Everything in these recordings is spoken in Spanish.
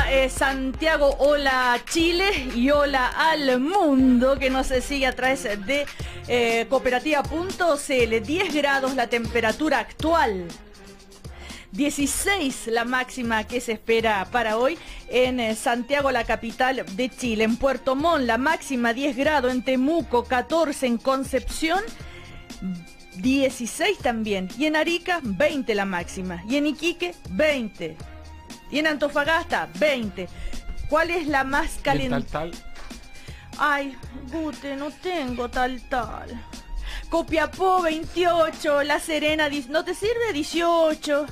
Hola Santiago, hola Chile y hola al mundo que nos sigue a través de cooperativa.cl. 10 grados la temperatura actual. 16 la máxima que se espera para hoy en Santiago, la capital de Chile. En Puerto Montt la máxima 10 grados, en Temuco 14, en Concepción 16 también, y en Arica 20 la máxima, y en Iquique 20, y en Antofagasta 20. ¿Cuál es la más caliente? Tal. Ay, Gute, no tengo tal. Copiapó 28, La Serena, ¿no te sirve? 18.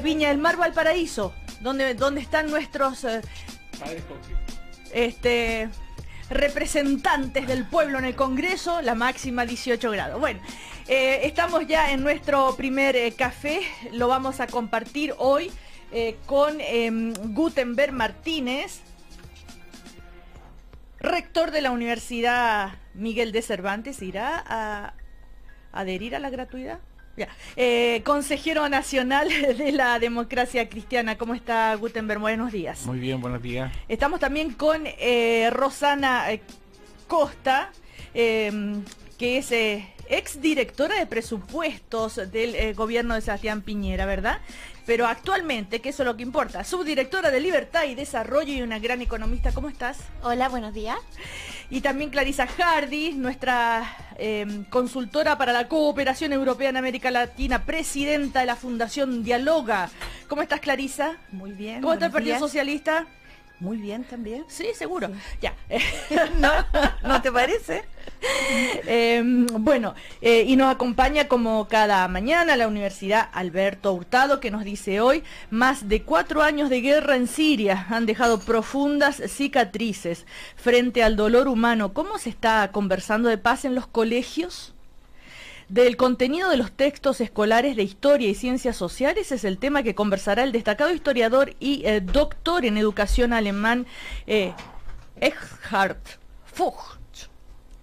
Viña del Mar, Valparaíso, donde están nuestros representantes del pueblo en el Congreso, la máxima 18 grados. Bueno, estamos ya en nuestro primer café, lo vamos a compartir hoy con Gutenberg Martínez, rector de la Universidad Miguel de Cervantes. ¿Irá a adherir a la gratuidad? Ya. Consejero nacional de la democracia cristiana. ¿Cómo está, Gutenberg? Buenos días. Muy bien, buenos días. Estamos también con Rosana Costa, que es exdirectora de presupuestos del gobierno de Sebastián Piñera, ¿verdad? Pero actualmente, que eso es lo que importa, subdirectora de Libertad y Desarrollo y una gran economista. ¿Cómo estás? Hola, buenos días. Y también Clarisa Hardy, nuestra consultora para la cooperación europea en América Latina, presidenta de la Fundación Dialoga. ¿Cómo estás, Clarisa? Muy bien. ¿Cómo está el Partido Socialista? Muy bien también. Sí, seguro. Sí. Ya. ¿No te parece? Bueno, y nos acompaña como cada mañana la Universidad Alberto Hurtado, que nos dice hoy: más de 4 años de guerra en Siria han dejado profundas cicatrices frente al dolor humano. ¿Cómo se está conversando de paz en los colegios? Del contenido de los textos escolares de historia y ciencias sociales es el tema que conversará el destacado historiador y doctor en educación alemán Eckhard Fuchs.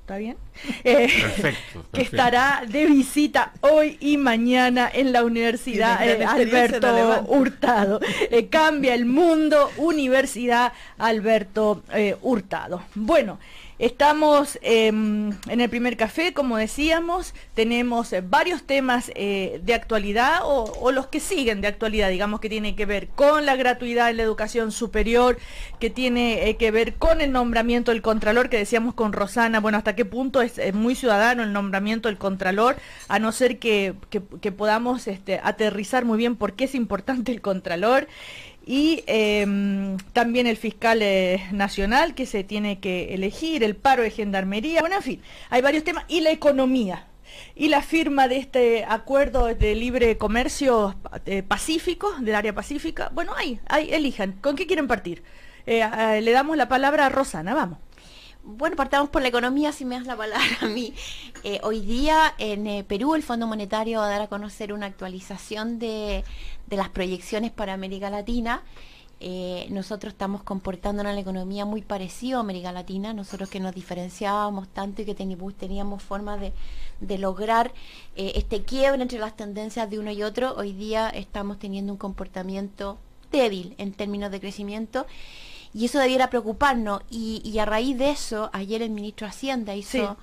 ¿Está bien? Perfecto. Que estará de visita hoy y mañana en la Universidad Alberto Hurtado. Cambia el mundo, Universidad Alberto Hurtado. Bueno, estamos en el primer café, como decíamos, tenemos varios temas de actualidad o los que siguen de actualidad, digamos, que tiene que ver con la gratuidad en la educación superior, que tiene que ver con el nombramiento del Contralor, que decíamos con Rosana, bueno, hasta qué punto es muy ciudadano el nombramiento del Contralor, a no ser que podamos aterrizar muy bien por qué es importante el Contralor. Y también el fiscal nacional que se tiene que elegir, el paro de gendarmería, bueno, en fin, hay varios temas, y la economía, y la firma de este acuerdo de libre comercio pacífico, del área pacífica. Bueno, ahí elijan, ¿con qué quieren partir? Le damos la palabra a Rosana, vamos. Bueno, partamos por la economía, si me das la palabra a mí. Hoy día en Perú el Fondo Monetario va a dar a conocer una actualización de las proyecciones para América Latina. Nosotros estamos comportándonos en la economía muy parecido a América Latina, nosotros que nos diferenciábamos tanto y que teníamos forma de lograr este quiebre entre las tendencias de uno y otro. Hoy día estamos teniendo un comportamiento débil en términos de crecimiento. Y eso debiera preocuparnos, y a raíz de eso, ayer el ministro de Hacienda hizo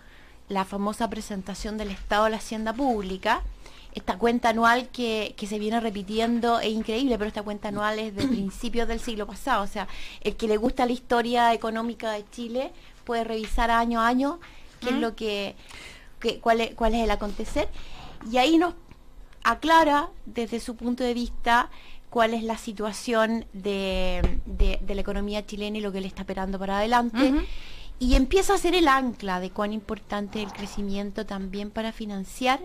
la famosa presentación del Estado de la Hacienda Pública. Esta cuenta anual que se viene repitiendo es increíble, pero esta cuenta anual es de principios del siglo pasado. O sea, el que le gusta la historia económica de Chile puede revisar año a año qué es lo cuál es el acontecer. Y ahí nos aclara desde su punto de vista cuál es la situación de la economía chilena y lo que le está esperando para adelante. Y empieza a ser el ancla de cuán importante es el crecimiento también para financiar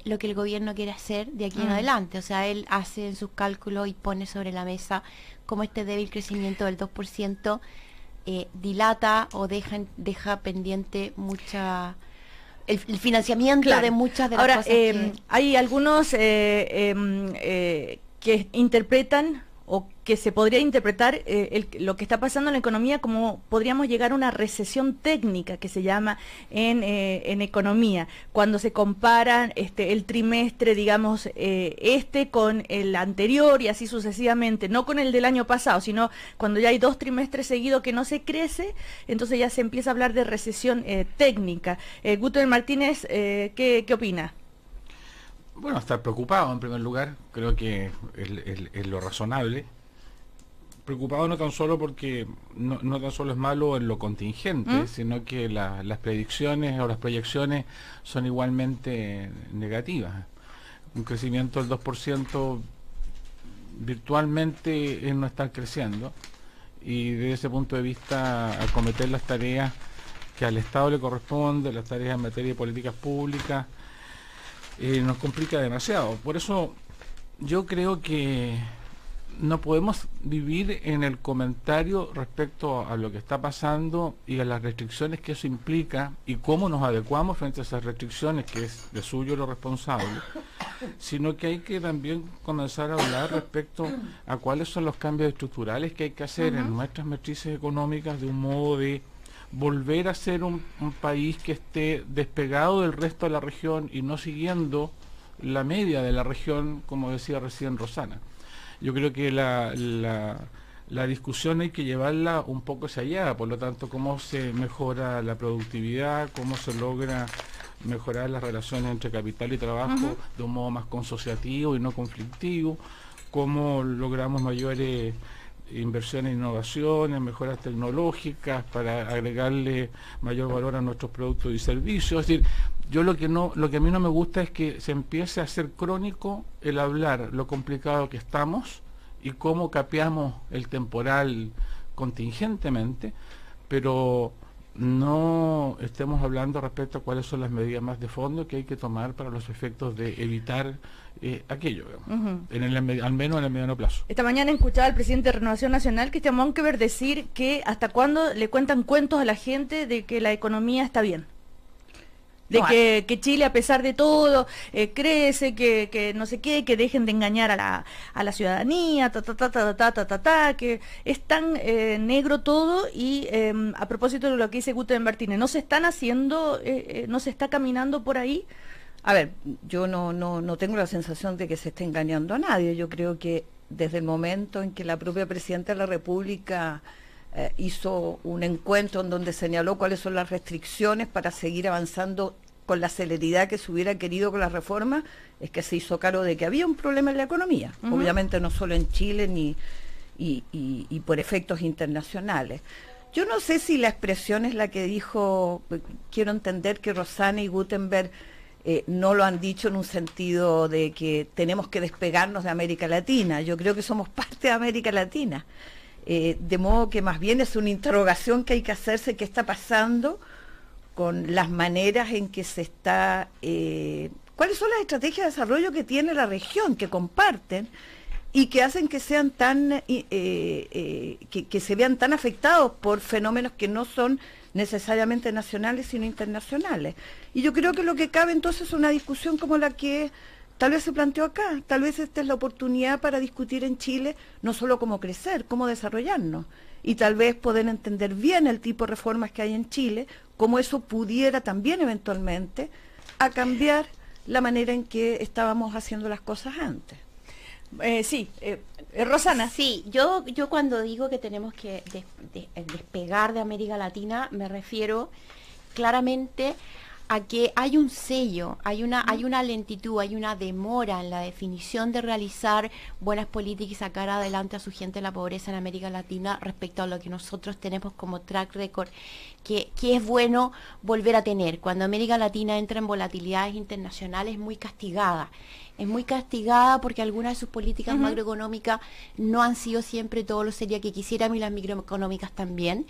lo que el gobierno quiere hacer de aquí en adelante. O sea, él hace en sus cálculos y pone sobre la mesa cómo este débil crecimiento del 2% dilata o deja pendiente el financiamiento de muchas de las cosas hay algunos que interpretan o que se podría interpretar lo que está pasando en la economía como podríamos llegar a una recesión técnica que se llama en economía, cuando se comparan el trimestre, digamos, con el anterior y así sucesivamente, no con el del año pasado, sino cuando ya hay 2 trimestres seguidos que no se crece, entonces ya se empieza a hablar de recesión técnica. Gutenberg Martínez, ¿qué opina? Bueno, estar preocupado en primer lugar, creo que es lo razonable. Preocupado no tan solo porque no tan solo es malo en lo contingente, sino que las predicciones o las proyecciones son igualmente negativas. Un crecimiento del 2% virtualmente es no estar creciendo, y desde ese punto de vista acometer las tareas que al Estado le corresponde, las tareas en materia de políticas públicas, nos complica demasiado. Por eso yo creo que no podemos vivir en el comentario respecto a lo que está pasando y a las restricciones que eso implica y cómo nos adecuamos frente a esas restricciones, que es de suyo lo responsable, sino que hay que también comenzar a hablar respecto a cuáles son los cambios estructurales que hay que hacer en nuestras matrices económicas, de un modo de volver a ser un país que esté despegado del resto de la región y no siguiendo la media de la región, como decía recién Rosana. Yo creo que la discusión hay que llevarla un poco hacia allá, por lo tanto, cómo se mejora la productividad, cómo se logra mejorar las relaciones entre capital y trabajo de un modo más consociativo y no conflictivo, cómo logramos mayores inversión en innovación, en mejoras tecnológicas para agregarle mayor valor a nuestros productos y servicios. Es decir, yo lo que a mí no me gusta es que se empiece a hacer crónico el hablar lo complicado que estamos y cómo capeamos el temporal contingentemente, pero no estemos hablando respecto a cuáles son las medidas más de fondo que hay que tomar para los efectos de evitar aquello, al menos en el mediano plazo. Esta mañana escuchaba al presidente de Renovación Nacional, Cristian Monkeberg, decir que hasta cuándo le cuentan cuentos a la gente de que la economía está bien. De que Chile, a pesar de todo, crece, que no sé qué, que dejen de engañar a la ciudadanía, que es tan negro todo. Y a propósito de lo que dice Gutenberg Martínez, ¿no se están haciendo, no se está caminando por ahí? A ver, yo no tengo la sensación de que se esté engañando a nadie. Yo creo que desde el momento en que la propia Presidenta de la República hizo un encuentro en donde señaló cuáles son las restricciones para seguir avanzando con la celeridad que se hubiera querido con las reformas, es que se hizo cargo de que había un problema en la economía, obviamente no solo en Chile y por efectos internacionales. Yo no sé si la expresión es la que dijo, quiero entender que Rosana y Gutenberg no lo han dicho en un sentido de que tenemos que despegarnos de América Latina. Yo creo que somos parte de América Latina. De modo que más bien es una interrogación que hay que hacerse, qué está pasando con las maneras en que se está, cuáles son las estrategias de desarrollo que tiene la región, que comparten y que hacen que sean tan, que se vean tan afectados por fenómenos que no son necesariamente nacionales sino internacionales. Y yo creo que lo que cabe entonces es una discusión como la que tal vez se planteó acá. Tal vez esta es la oportunidad para discutir en Chile no solo cómo crecer, cómo desarrollarnos, y tal vez poder entender bien el tipo de reformas que hay en Chile, cómo eso pudiera también eventualmente a cambiar la manera en que estábamos haciendo las cosas antes. Rosana. Sí, yo cuando digo que tenemos que despegar de América Latina, me refiero claramente a que hay un sello, hay una lentitud, hay una demora en la definición de realizar buenas políticas y sacar adelante a su gente de la pobreza en América Latina respecto a lo que nosotros tenemos como track record, que es bueno volver a tener. Cuando América Latina entra en volatilidades internacionales es muy castigada. Es muy castigada porque algunas de sus políticas macroeconómicas no han sido siempre todo lo seria que quisiéramos, y las microeconómicas también.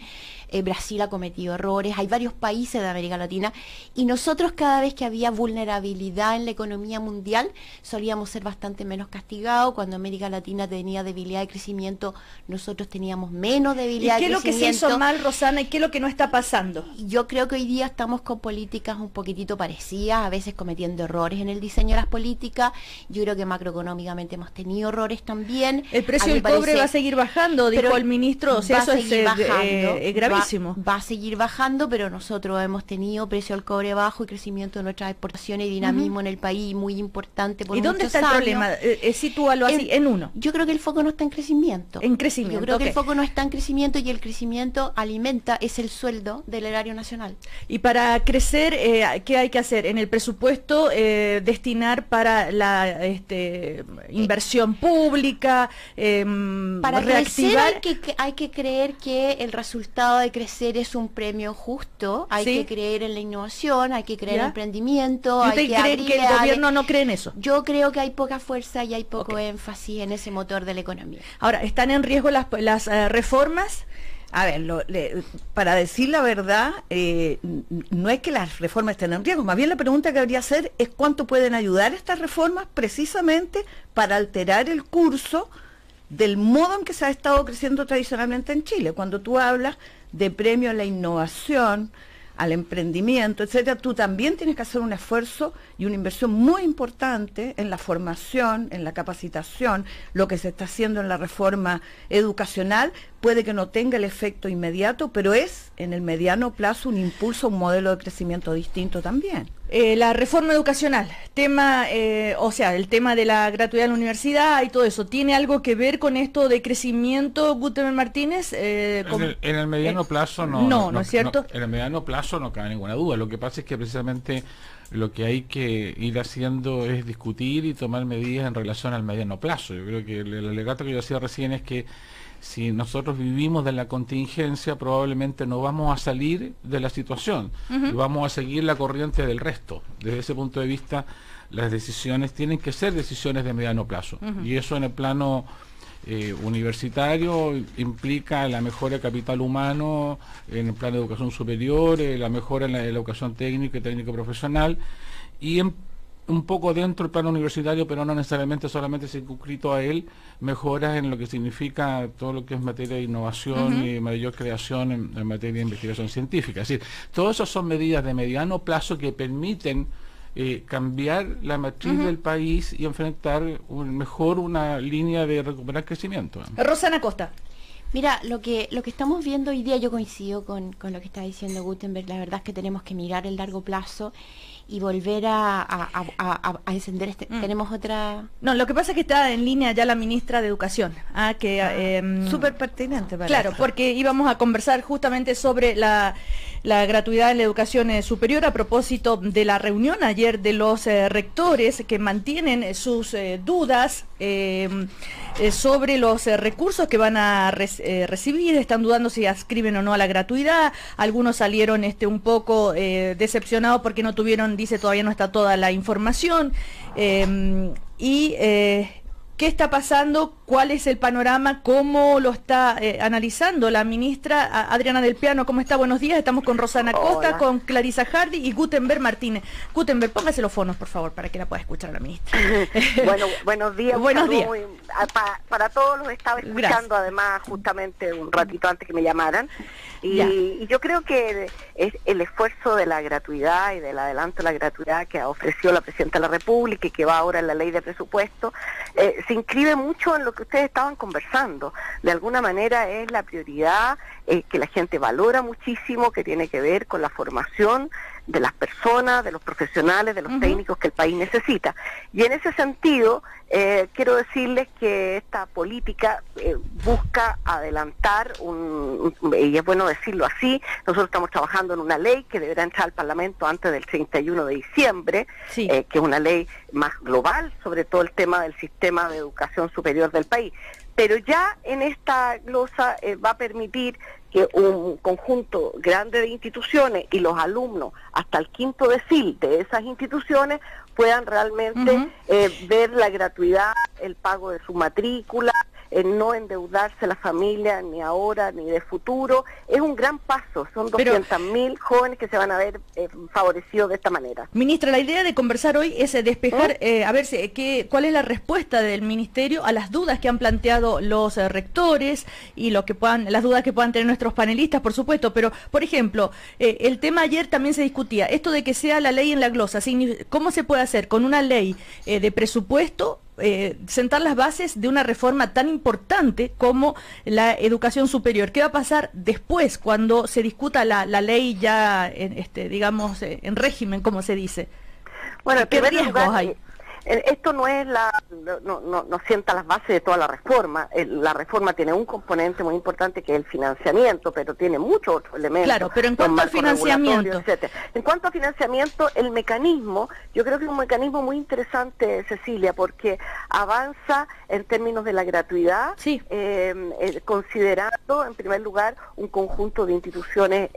Brasil ha cometido errores, hay varios países de América Latina, y nosotros cada vez que había vulnerabilidad en la economía mundial solíamos ser bastante menos castigados. Cuando América Latina tenía debilidad de crecimiento, nosotros teníamos menos debilidad de crecimiento. ¿Y qué es lo que se hizo mal, Rosana, y qué es lo que no está pasando pasando? Yo creo que hoy día estamos con políticas un poquitito parecidas, a veces cometiendo errores en el diseño de las políticas. Yo creo que macroeconómicamente hemos tenido errores también. El precio del cobre va a seguir bajando, dijo el ministro, o sea, eso es gravísimo. Va a seguir bajando, pero nosotros hemos tenido precio del cobre bajo y crecimiento de nuestras exportaciones y dinamismo en el país muy importante por ¿Y dónde está el problema? Sitúalo así, en uno. Yo creo que el foco no está en crecimiento. En crecimiento. Yo creo que el foco no está en crecimiento, y el crecimiento alimenta, es el sueldo del erario nacional. Y para crecer, ¿qué hay que hacer? En el presupuesto, destinar para la inversión pública, para reactivar. crecer hay que creer que el resultado de crecer es un premio justo, hay que creer en la innovación, hay que creer en emprendimiento. ¿Y usted cree que el gobierno no cree en eso? Yo creo que hay poca fuerza y hay poco énfasis en ese motor de la economía. Ahora, ¿están en riesgo las reformas? A ver, para decir la verdad, no es que las reformas estén en riesgo, más bien la pregunta que habría que hacer es cuánto pueden ayudar estas reformas precisamente para alterar el curso del modo en que se ha estado creciendo tradicionalmente en Chile. Cuando tú hablas de premio a la innovación, al emprendimiento, etcétera, tú también tienes que hacer un esfuerzo y una inversión muy importante en la formación, en la capacitación. Lo que se está haciendo en la reforma educacional puede que no tenga el efecto inmediato, pero es en el mediano plazo un impulso, un modelo de crecimiento distinto también. La reforma educacional, o sea, el tema de la gratuidad en la universidad y todo eso, ¿tiene algo que ver con esto de crecimiento, Gutenberg Martínez? En el mediano plazo no es cierto. En el mediano plazo no cabe ninguna duda. Lo que pasa es que precisamente lo que hay que ir haciendo es discutir y tomar medidas en relación al mediano plazo. Yo creo que el alegato que yo hacía recién es que si nosotros vivimos de la contingencia, probablemente no vamos a salir de la situación y vamos a seguir la corriente del resto. Desde ese punto de vista, las decisiones tienen que ser decisiones de mediano plazo. Y eso en el plano universitario implica la mejora de capital humano, en el plano de educación superior, la mejora en la educación técnica y técnico-profesional, y un poco dentro del plano universitario, pero no necesariamente solamente circunscrito a él, mejoras en lo que significa todo lo que es materia de innovación y mayor creación en materia de investigación científica. Es decir, todas esas son medidas de mediano plazo que permiten cambiar la matriz del país y enfrentar mejor una línea de recuperar crecimiento. Rosana Costa. Mira, lo que estamos viendo hoy día, yo coincido con lo que está diciendo Gutenberg. La verdad es que tenemos que mirar el largo plazo y volver a encender tenemos otra... No, lo que pasa es que está en línea ya la ministra de Educación, súper pertinente para claro, esto. porque íbamos a conversar justamente sobre la gratuidad en la educación superior a propósito de la reunión ayer de los rectores que mantienen sus dudas sobre los recursos que van a recibir. Están dudando si adscriben o no a la gratuidad. Algunos salieron un poco decepcionados porque no tuvieron, dice, todavía no está toda la información. ¿Qué está pasando? ¿Cuál es el panorama? ¿Cómo lo está analizando la ministra Adriana del Piano? ¿Cómo está? Buenos días. Estamos con Rosana Costa, con Clarisa Hardy y Gutenberg Martínez. Gutenberg, póngase los fonos, por favor, para que la pueda escuchar la ministra. Bueno, buenos días. Buenos días. Para todos los estaba escuchando. Gracias. Además, justamente un ratito antes que me llamaran. Y yo creo que es el esfuerzo de la gratuidad y del adelanto de la gratuidad que ha ofrecido la Presidenta de la República y que va ahora en la ley de presupuesto, se inscribe mucho en lo que ustedes estaban conversando. De alguna manera es la prioridad que la gente valora muchísimo, que tiene que ver con la formación de las personas, de los profesionales, de los técnicos que el país necesita. Y en ese sentido, quiero decirles que esta política busca adelantar, y es bueno decirlo así, nosotros estamos trabajando en una ley que deberá entrar al Parlamento antes del 31 de diciembre, que es una ley más global sobre todo el tema del sistema de educación superior del país. Pero ya en esta glosa va a permitir que un conjunto grande de instituciones y los alumnos hasta el quinto decil de esas instituciones puedan realmente ver la gratuidad, el pago de su matrícula no endeudarse la familia, ni ahora, ni de futuro. Es un gran paso, son 200.000 jóvenes que se van a ver favorecidos de esta manera. Ministra, la idea de conversar hoy es despejar, a ver, cuál es la respuesta del Ministerio a las dudas que han planteado los rectores y las dudas que puedan tener nuestros panelistas, por supuesto, pero, por ejemplo, el tema ayer también se discutía, esto de que sea la ley en la glosa, ¿cómo se puede hacer con una ley de presupuesto? Sentar las bases de una reforma tan importante como la educación superior. ¿Qué va a pasar después cuando se discuta la ley ya, digamos, en régimen, como se dice? Bueno, ¿qué riesgos hay? Esto no es no sienta las bases de toda la reforma. La reforma tiene un componente muy importante que es el financiamiento, pero tiene muchos otros elementos. Claro, pero en cuanto al financiamiento, en cuanto a financiamiento, el mecanismo, yo creo que es un mecanismo muy interesante, Cecilia, porque avanza en términos de la gratuidad, sí. Considerando en primer lugar un conjunto de instituciones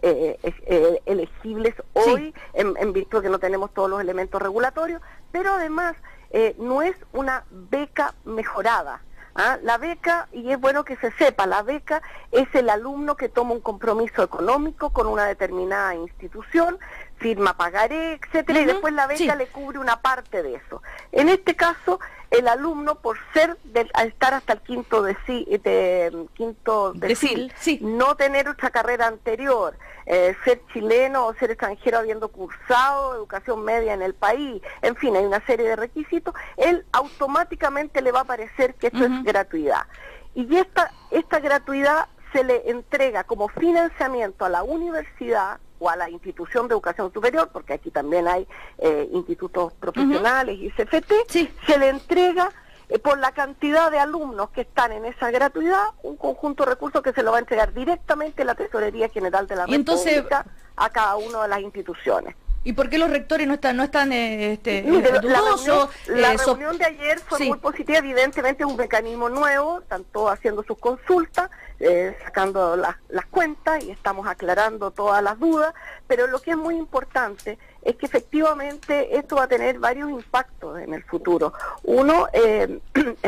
elegibles hoy, sí. en virtud de que no tenemos todos los elementos regulatorios, pero además no es una beca mejorada. La beca, y es bueno que se sepa, la beca es el alumno que toma un compromiso económico con una determinada institución, firma pagaré, etcétera, y después la beca le cubre una parte de eso. En este caso, el alumno, por al estar hasta el quinto decil, sí. No tener otra carrera anterior, ser chileno o ser extranjero habiendo cursado educación media en el país, en fin, hay una serie de requisitos, él automáticamente le va a parecer que esto es gratuidad. Y esta gratuidad se le entrega como financiamiento a la universidad o a la institución de educación superior, porque aquí también hay institutos profesionales y CFT, sí. Se le entrega por la cantidad de alumnos que están en esa gratuidad, un conjunto de recursos que se lo va a entregar directamente la Tesorería General de la República a cada una de las instituciones. ¿Y por qué los rectores no están dudosos? La reunión de ayer fue muy positiva, evidentemente es un mecanismo nuevo, están todos haciendo sus consultas, sacando las cuentas y estamos aclarando todas las dudas, pero lo que es muy importante es que efectivamente esto va a tener varios impactos en el futuro. Uno, en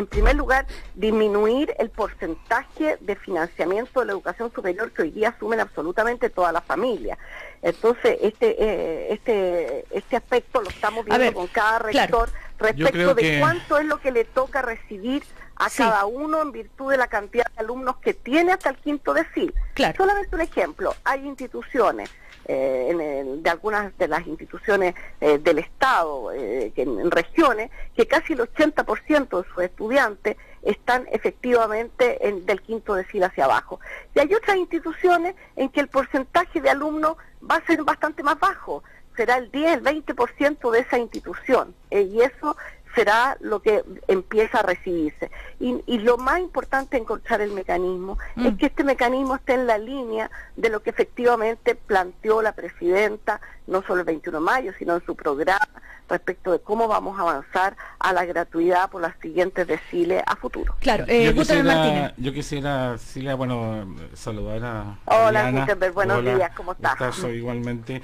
primer lugar, disminuir el porcentaje de financiamiento de la educación superior que hoy día asumen absolutamente todas las familias. Entonces, este aspecto lo estamos viendo con cada rector, respecto de cuánto es lo que le toca recibir a cada uno en virtud de la cantidad de alumnos que tiene hasta el quinto decil. Solamente un ejemplo, hay instituciones, de algunas de las instituciones del Estado, en regiones, que casi el 80% de sus estudiantes están efectivamente del quinto decil hacia abajo. Y hay otras instituciones en que el porcentaje de alumnos va a ser bastante más bajo, será el 10, el 20% de esa institución, y eso será lo que empieza a recibirse. Y lo más importante de encontrar el mecanismo es que este mecanismo esté en la línea de lo que efectivamente planteó la presidenta, no solo el 21 de mayo, sino en su programa, respecto de cómo vamos a avanzar a la gratuidad por las siguientes deciles a futuro. Claro, yo quisiera, Cilia, saludar a Hola, Gutenberg, buenos días, ¿cómo estás? Soy igualmente.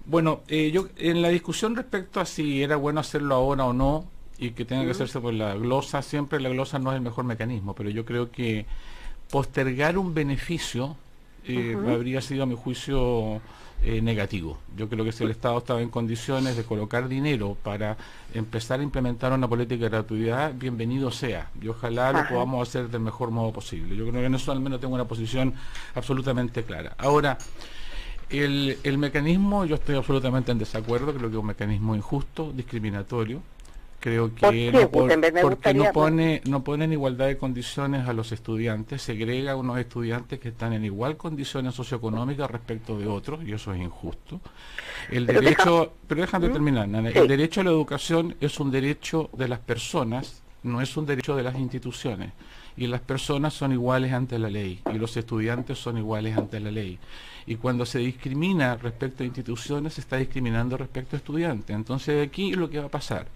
Bueno, yo en la discusión respecto a si era bueno hacerlo ahora o no, y que tenga que hacerse por la glosa, siempre la glosa no es el mejor mecanismo, pero yo creo que postergar un beneficio habría sido, a mi juicio, negativo. Yo creo que si el Estado estaba en condiciones de colocar dinero para empezar a implementar una política de gratuidad, bienvenido sea, y ojalá lo podamos hacer del mejor modo posible. Yo creo que en eso al menos tengo una posición absolutamente clara. Ahora, el mecanismo, yo estoy absolutamente en desacuerdo, creo que es un mecanismo injusto, discriminatorio. Creo que no pone en igualdad de condiciones a los estudiantes, segrega a unos estudiantes que están en igual condiciones socioeconómicas respecto de otros, y eso es injusto. Pero déjame terminar, Nana. El derecho a la educación es un derecho de las personas, no es un derecho de las instituciones. Y las personas son iguales ante la ley, y los estudiantes son iguales ante la ley. Y cuando se discrimina respecto a instituciones, se está discriminando respecto a estudiantes. Entonces aquí lo que va a pasar,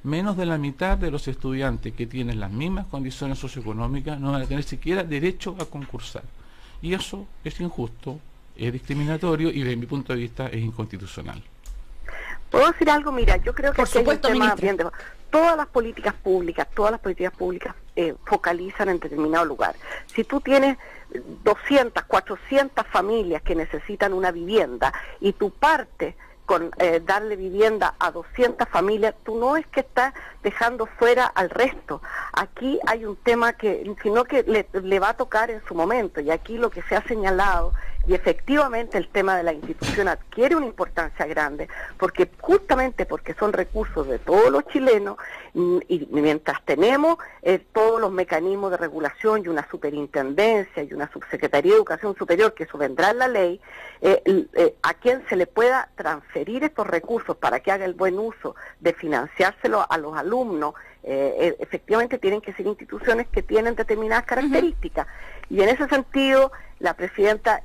menos de la mitad de los estudiantes que tienen las mismas condiciones socioeconómicas no van a tener siquiera derecho a concursar. Y eso es injusto, es discriminatorio y desde mi punto de vista es inconstitucional. ¿Puedo decir algo? Mira, yo creo que por supuesto, todas las políticas públicas focalizan en determinado lugar. Si tú tienes 200, 400 familias que necesitan una vivienda y tu parte con darle vivienda a 200 familias, tú no es que estás dejando fuera al resto. Aquí hay un tema sino que le va a tocar en su momento, y aquí lo que se ha señalado, y efectivamente el tema de la institución adquiere una importancia grande, justamente porque son recursos de todos los chilenos, y mientras tenemos todos los mecanismos de regulación y una superintendencia y una subsecretaría de Educación Superior, que eso vendrá en la ley, a quien se le pueda transferir estos recursos para que haga el buen uso de financiárselo a los alumnos, efectivamente tienen que ser instituciones que tienen determinadas características. Y en ese sentido, la presidenta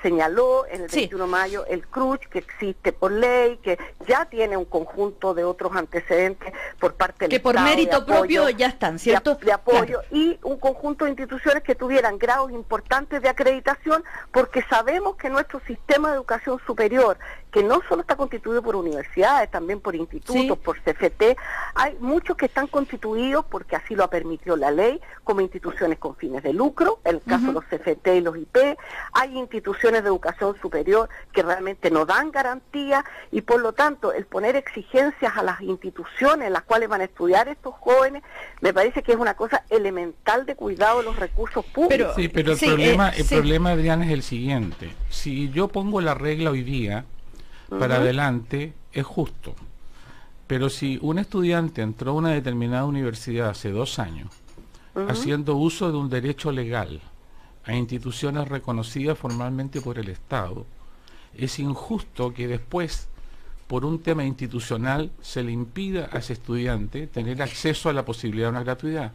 señaló en el 21 de mayo el CRUCH, que existe por ley, que ya tiene un conjunto de otros antecedentes por parte del Estado. Que por mérito propio ya están, ¿cierto? De apoyo, claro. Y un conjunto de instituciones que tuvieran grados importantes de acreditación, porque sabemos que nuestro sistema de educación superior, que no solo está constituido por universidades, también por institutos, por CFT, hay muchos que están constituidos, porque así lo permitió la ley, como instituciones con fines de lucro, en el caso de los CFT y los IP. Hay instituciones de educación superior que realmente no dan garantía, y por lo tanto el poner exigencias a las instituciones en las cuales van a estudiar estos jóvenes me parece que es una cosa elemental de cuidado de los recursos públicos. Pero el problema, Adriana, es el siguiente: si yo pongo la regla hoy día para adelante, es justo, pero si un estudiante entró a una determinada universidad hace 2 años haciendo uso de un derecho legal a instituciones reconocidas formalmente por el Estado, es injusto que después, por un tema institucional, se le impida a ese estudiante tener acceso a la posibilidad de una gratuidad.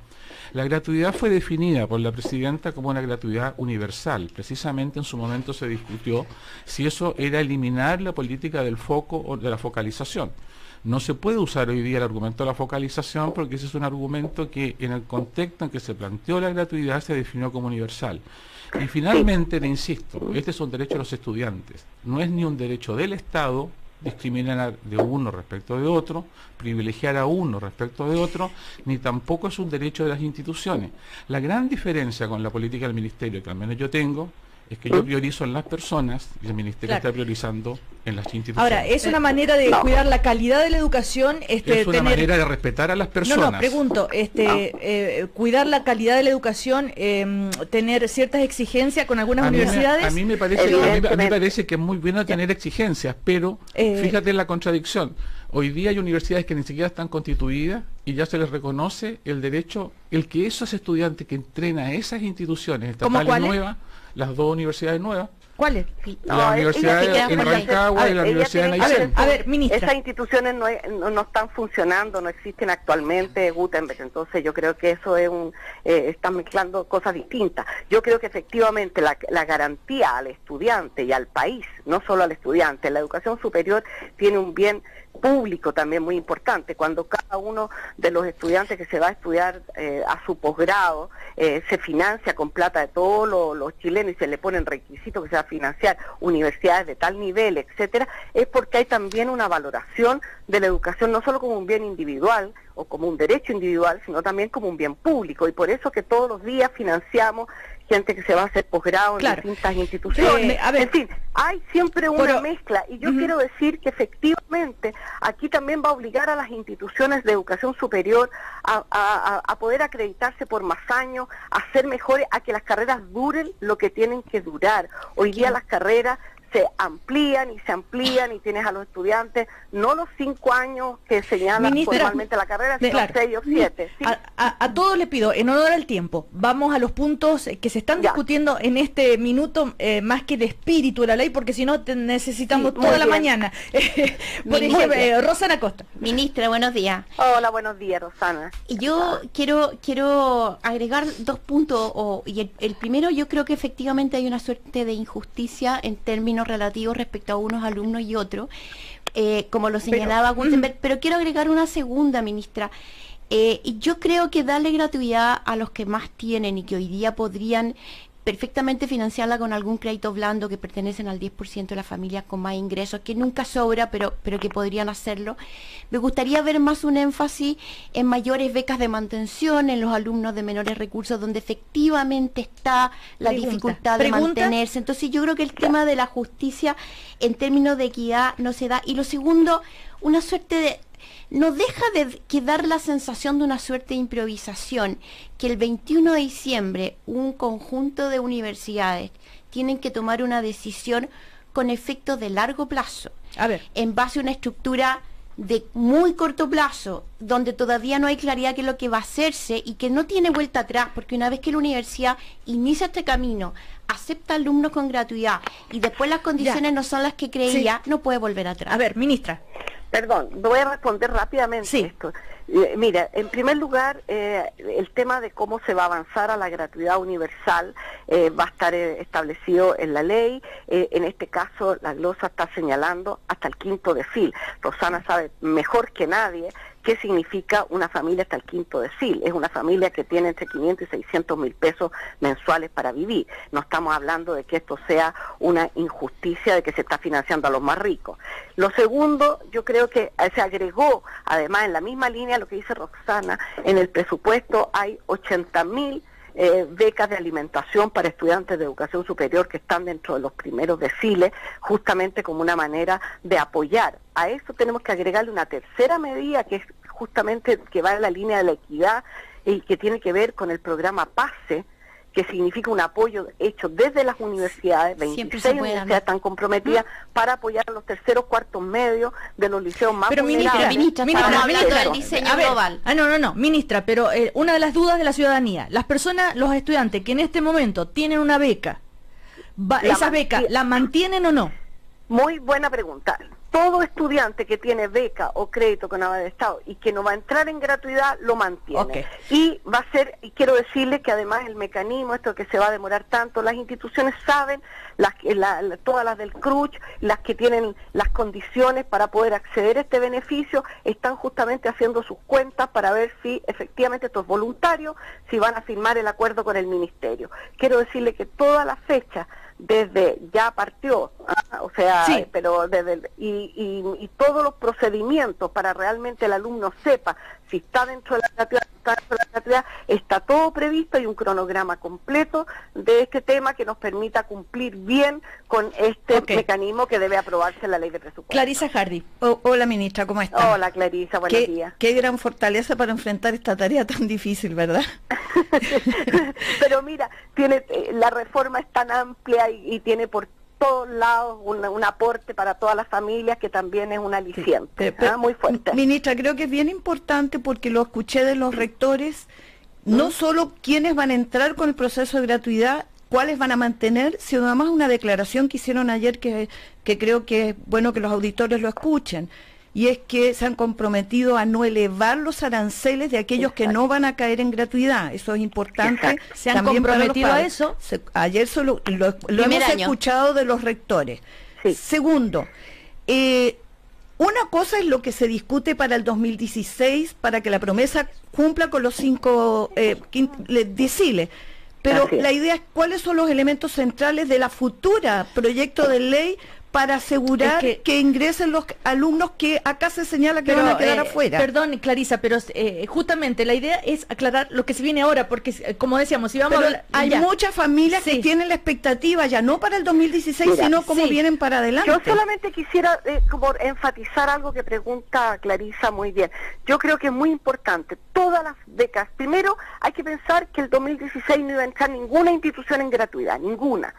La gratuidad fue definida por la presidenta como una gratuidad universal. Precisamente en su momento se discutió si eso era eliminar la política del foco o de la focalización. No se puede usar hoy día el argumento de la focalización, porque ese es un argumento que en el contexto en que se planteó la gratuidad se definió como universal. Y finalmente, le insisto, este es un derecho de los estudiantes, no es ni un derecho del Estado discriminar de uno respecto de otro, privilegiar a uno respecto de otro, ni tampoco es un derecho de las instituciones. La gran diferencia con la política del ministerio, que al menos yo tengo, es que yo priorizo en las personas y el ministerio está priorizando en las instituciones. Ahora, es una manera de cuidar la calidad de la educación. Es una manera de respetar a las personas. No, pregunto, cuidar la calidad de la educación, tener ciertas exigencias con algunas universidades. A mí me parece que es muy bueno tener exigencias, pero fíjate en la contradicción. Hoy día hay universidades que ni siquiera están constituidas y ya se les reconoce el derecho, el que esos estudiantes que entrenan a esas instituciones estatales nuevas, las 2 universidades nuevas. ¿Cuáles? La universidad en Rancagua y la universidad en Aysén. A ver, ministra. Esas instituciones no están funcionando, no existen actualmente, Gutenberg. Entonces yo creo que eso es están mezclando cosas distintas. Yo creo que efectivamente la garantía al estudiante y al país, no solo al estudiante, la educación superior tiene un bien público también muy importante. Cuando cada uno de los estudiantes que se va a estudiar a su posgrado se financia con plata de todos los chilenos y se le ponen requisitos que se va a financiar universidades de tal nivel, etcétera, es porque hay también una valoración de la educación no solo como un bien individual o como un derecho individual, sino también como un bien público, y por eso que todos los días financiamos gente que se va a hacer posgrado en distintas instituciones. En fin, hay siempre una mezcla, y yo quiero decir que efectivamente aquí también va a obligar a las instituciones de educación superior a poder acreditarse por más años, a ser mejores, a que las carreras duren lo que tienen que durar. Hoy día las carreras se amplían y tienes a los estudiantes no los 5 años que señala formalmente la carrera, sino 6 o 7. ¿Sí? A todos les pido, en honor al tiempo, vamos a los puntos que se están discutiendo en este minuto, más que de espíritu de la ley, porque si no necesitamos toda la mañana. Por ejemplo, Rosana Costa. Ministra, buenos días. Hola, buenos días, Rosana. Yo quiero agregar 2 puntos, y el primero, yo creo que efectivamente hay una suerte de injusticia en términos relativos respecto a unos alumnos y otros, como lo señalaba Gutenberg, pero quiero agregar una segunda, ministra. Y yo creo que darle gratuidad a los que más tienen y que hoy día podrían perfectamente financiarla con algún crédito blando que pertenecen al 10% de las familias con más ingresos, que nunca sobra, pero que podrían hacerlo. Me gustaría ver más un énfasis en mayores becas de mantención, en los alumnos de menores recursos, donde efectivamente está la dificultad de mantenerse. Entonces yo creo que el tema de la justicia en términos de equidad no se da. Y lo segundo, una suerte de... No deja de quedar la sensación de una suerte de improvisación, que el 21 de diciembre un conjunto de universidades tienen que tomar una decisión con efectos de largo plazo, en base a una estructura de muy corto plazo, donde todavía no hay claridad qué es lo que va a hacerse y que no tiene vuelta atrás, porque una vez que la universidad inicia este camino, acepta alumnos con gratuidad y después las condiciones no son las que creía, no puede volver atrás. A ver, ministra. Perdón, voy a responder rápidamente esto. Mira, en primer lugar, el tema de cómo se va a avanzar a la gratuidad universal va a estar establecido en la ley. En este caso, la glosa está señalando hasta el quinto decil. Rosana sabe mejor que nadie qué significa una familia hasta el quinto decil. Es una familia que tiene entre 500 y 600 mil pesos mensuales para vivir. No estamos hablando de que esto sea una injusticia de que se está financiando a los más ricos. Lo segundo, yo creo que se agregó, además, en la misma línea lo que dice Roxana, en el presupuesto hay 80.000 becas de alimentación para estudiantes de educación superior que están dentro de los primeros deciles, justamente como una manera de apoyar. A eso tenemos que agregarle una tercera medida que es justamente que va en la línea de la equidad y que tiene que ver con el programa PASE, que significa un apoyo hecho desde las universidades, 26 universidades están comprometidas para apoyar a los terceros, cuartos medios de los liceos más vulnerables. Ministra, estamos hablando del diseño global. No, ministra, pero una de las dudas de la ciudadanía, las personas, los estudiantes que en este momento tienen una beca, ¿esas becas la mantienen o no? Muy buena pregunta. Todo estudiante que tiene beca o crédito con aval del Estado y que no va a entrar en gratuidad, lo mantiene. Y va a ser, y quiero decirle que además el mecanismo, esto que se va a demorar tanto, las instituciones saben, todas las del CRUCH, las que tienen las condiciones para poder acceder a este beneficio, están justamente haciendo sus cuentas para ver si efectivamente esto es voluntario, si van a firmar el acuerdo con el Ministerio. Quiero decirle que toda la fecha desde ya partió, o sea, pero desde y todos los procedimientos para realmente el alumno sepa si está dentro de la gratuidad, está todo previsto y un cronograma completo de este tema que nos permita cumplir bien con este mecanismo que debe aprobarse en la ley de presupuesto. Clarisa Hardy. Hola, ministra, ¿cómo está? Hola, Clarisa, buenos días. Qué gran fortaleza para enfrentar esta tarea tan difícil, ¿verdad? Pero mira, la reforma es tan amplia y tiene por todos lados un aporte para todas las familias que también es un aliciente, muy fuerte. Ministra, creo que es bien importante porque lo escuché de los rectores, no solo quiénes van a entrar con el proceso de gratuidad, cuáles van a mantener, sino además una declaración que hicieron ayer que creo que es bueno que los auditores lo escuchen, y es que se han comprometido a no elevar los aranceles de aquellos que no van a caer en gratuidad. Eso es importante. ¿Se han comprometido a eso? Ayer lo hemos escuchado de los rectores. Segundo, una cosa es lo que se discute para el 2016, para que la promesa cumpla con los 5 deciles. Pero la idea es cuáles son los elementos centrales de la futura proyecto de ley para asegurar que ingresen los alumnos que acá se señala que van a quedar afuera. Perdón, Clarisa, pero justamente la idea es aclarar lo que se viene ahora, porque como decíamos, si vamos hay muchas familias que tienen la expectativa ya no para el 2016, sino como vienen para adelante. Yo solamente quisiera como enfatizar algo que pregunta Clarisa muy bien. Yo creo que es muy importante, todas las becas, primero hay que pensar que el 2016 no iba a entrar ninguna institución en gratuidad, ninguna.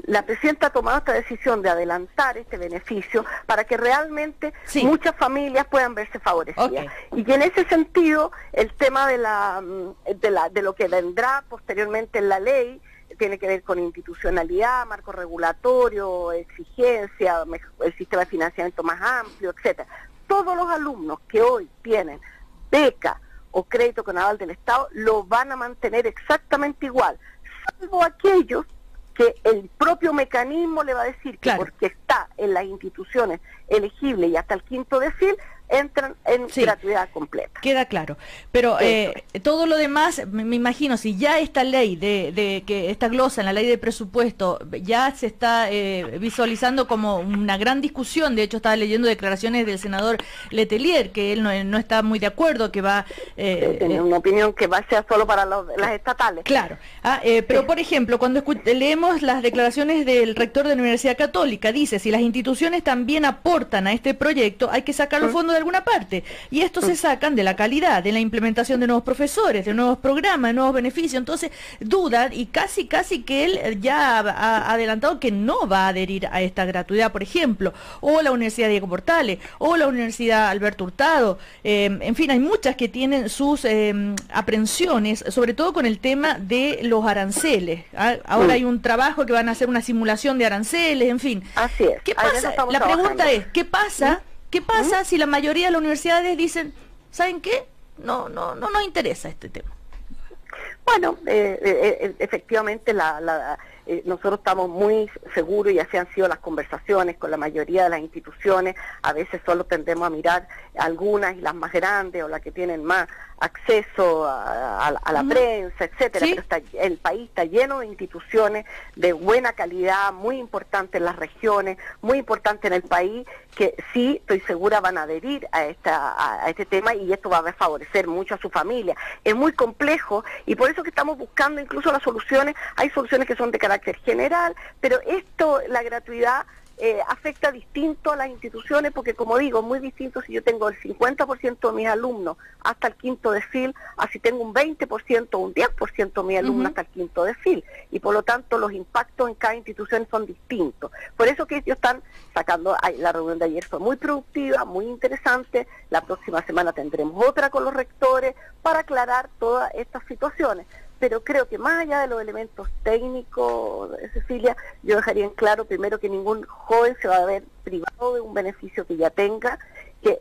La presidenta ha tomado esta decisión de adelantar este beneficio para que realmente muchas familias puedan verse favorecidas. Y en ese sentido, el tema de lo que vendrá posteriormente en la ley tiene que ver con institucionalidad, marco regulatorio, exigencia, el sistema de financiamiento más amplio, etcétera. Todos los alumnos que hoy tienen beca o crédito con aval del Estado lo van a mantener exactamente igual, salvo aquellos que el propio mecanismo le va a decir que porque está en las instituciones elegibles y hasta el quinto decil, entran en gratuidad completa. Queda claro. Pero todo lo demás, me imagino, si ya esta ley de que esta glosa en la ley de presupuesto ya se está visualizando como una gran discusión. De hecho, estaba leyendo declaraciones del senador Letelier, que él no está muy de acuerdo, que va... tiene una opinión que va a ser solo para las estatales. Claro. Pero, por ejemplo, cuando leemos las declaraciones del rector de la Universidad Católica, dice, si las instituciones también aportan a este proyecto, hay que sacar los fondos de alguna parte, y estos se sacan de la calidad, de la implementación de nuevos profesores, de nuevos programas, de nuevos beneficios. Entonces dudan, y casi que él ya ha adelantado que no va a adherir a esta gratuidad, por ejemplo, o la Universidad Diego Portales, o la Universidad Alberto Hurtado. En fin, hay muchas que tienen sus aprensiones, sobre todo con el tema de los aranceles. Ahora hay un trabajo que van a hacer una simulación de aranceles, en fin. Así es. ¿Qué pasa? La pregunta es, ¿qué pasa si la mayoría de las universidades dicen, ¿saben qué? No nos interesa este tema? Bueno, efectivamente nosotros estamos muy seguros, y así han sido las conversaciones con la mayoría de las instituciones. A veces solo tendemos a mirar algunas, y las más grandes o las que tienen más acceso a la prensa, etcétera. ¿Sí? Pero el país está lleno de instituciones de buena calidad, muy importantes en las regiones, muy importantes en el país, que sí, estoy segura, van a adherir a este tema, y esto va a favorecer mucho a su familia. Es muy complejo, y por eso que estamos buscando incluso las soluciones. Hay soluciones que son de carácter general, pero la gratuidad afecta distinto a las instituciones, porque, como digo, es muy distinto si yo tengo el 50% de mis alumnos hasta el quinto de FIL, así tengo un 20% o un 10% de mis alumnos hasta el quinto de FIL, y por lo tanto los impactos en cada institución son distintos. Por eso que ellos están sacando, la reunión de ayer fue muy productiva, muy interesante. La próxima semana tendremos otra con los rectores para aclarar todas estas situaciones. Pero creo que más allá de los elementos técnicos, Cecilia, yo dejaría en claro primero que ningún joven se va a ver privado de un beneficio que ya tenga, que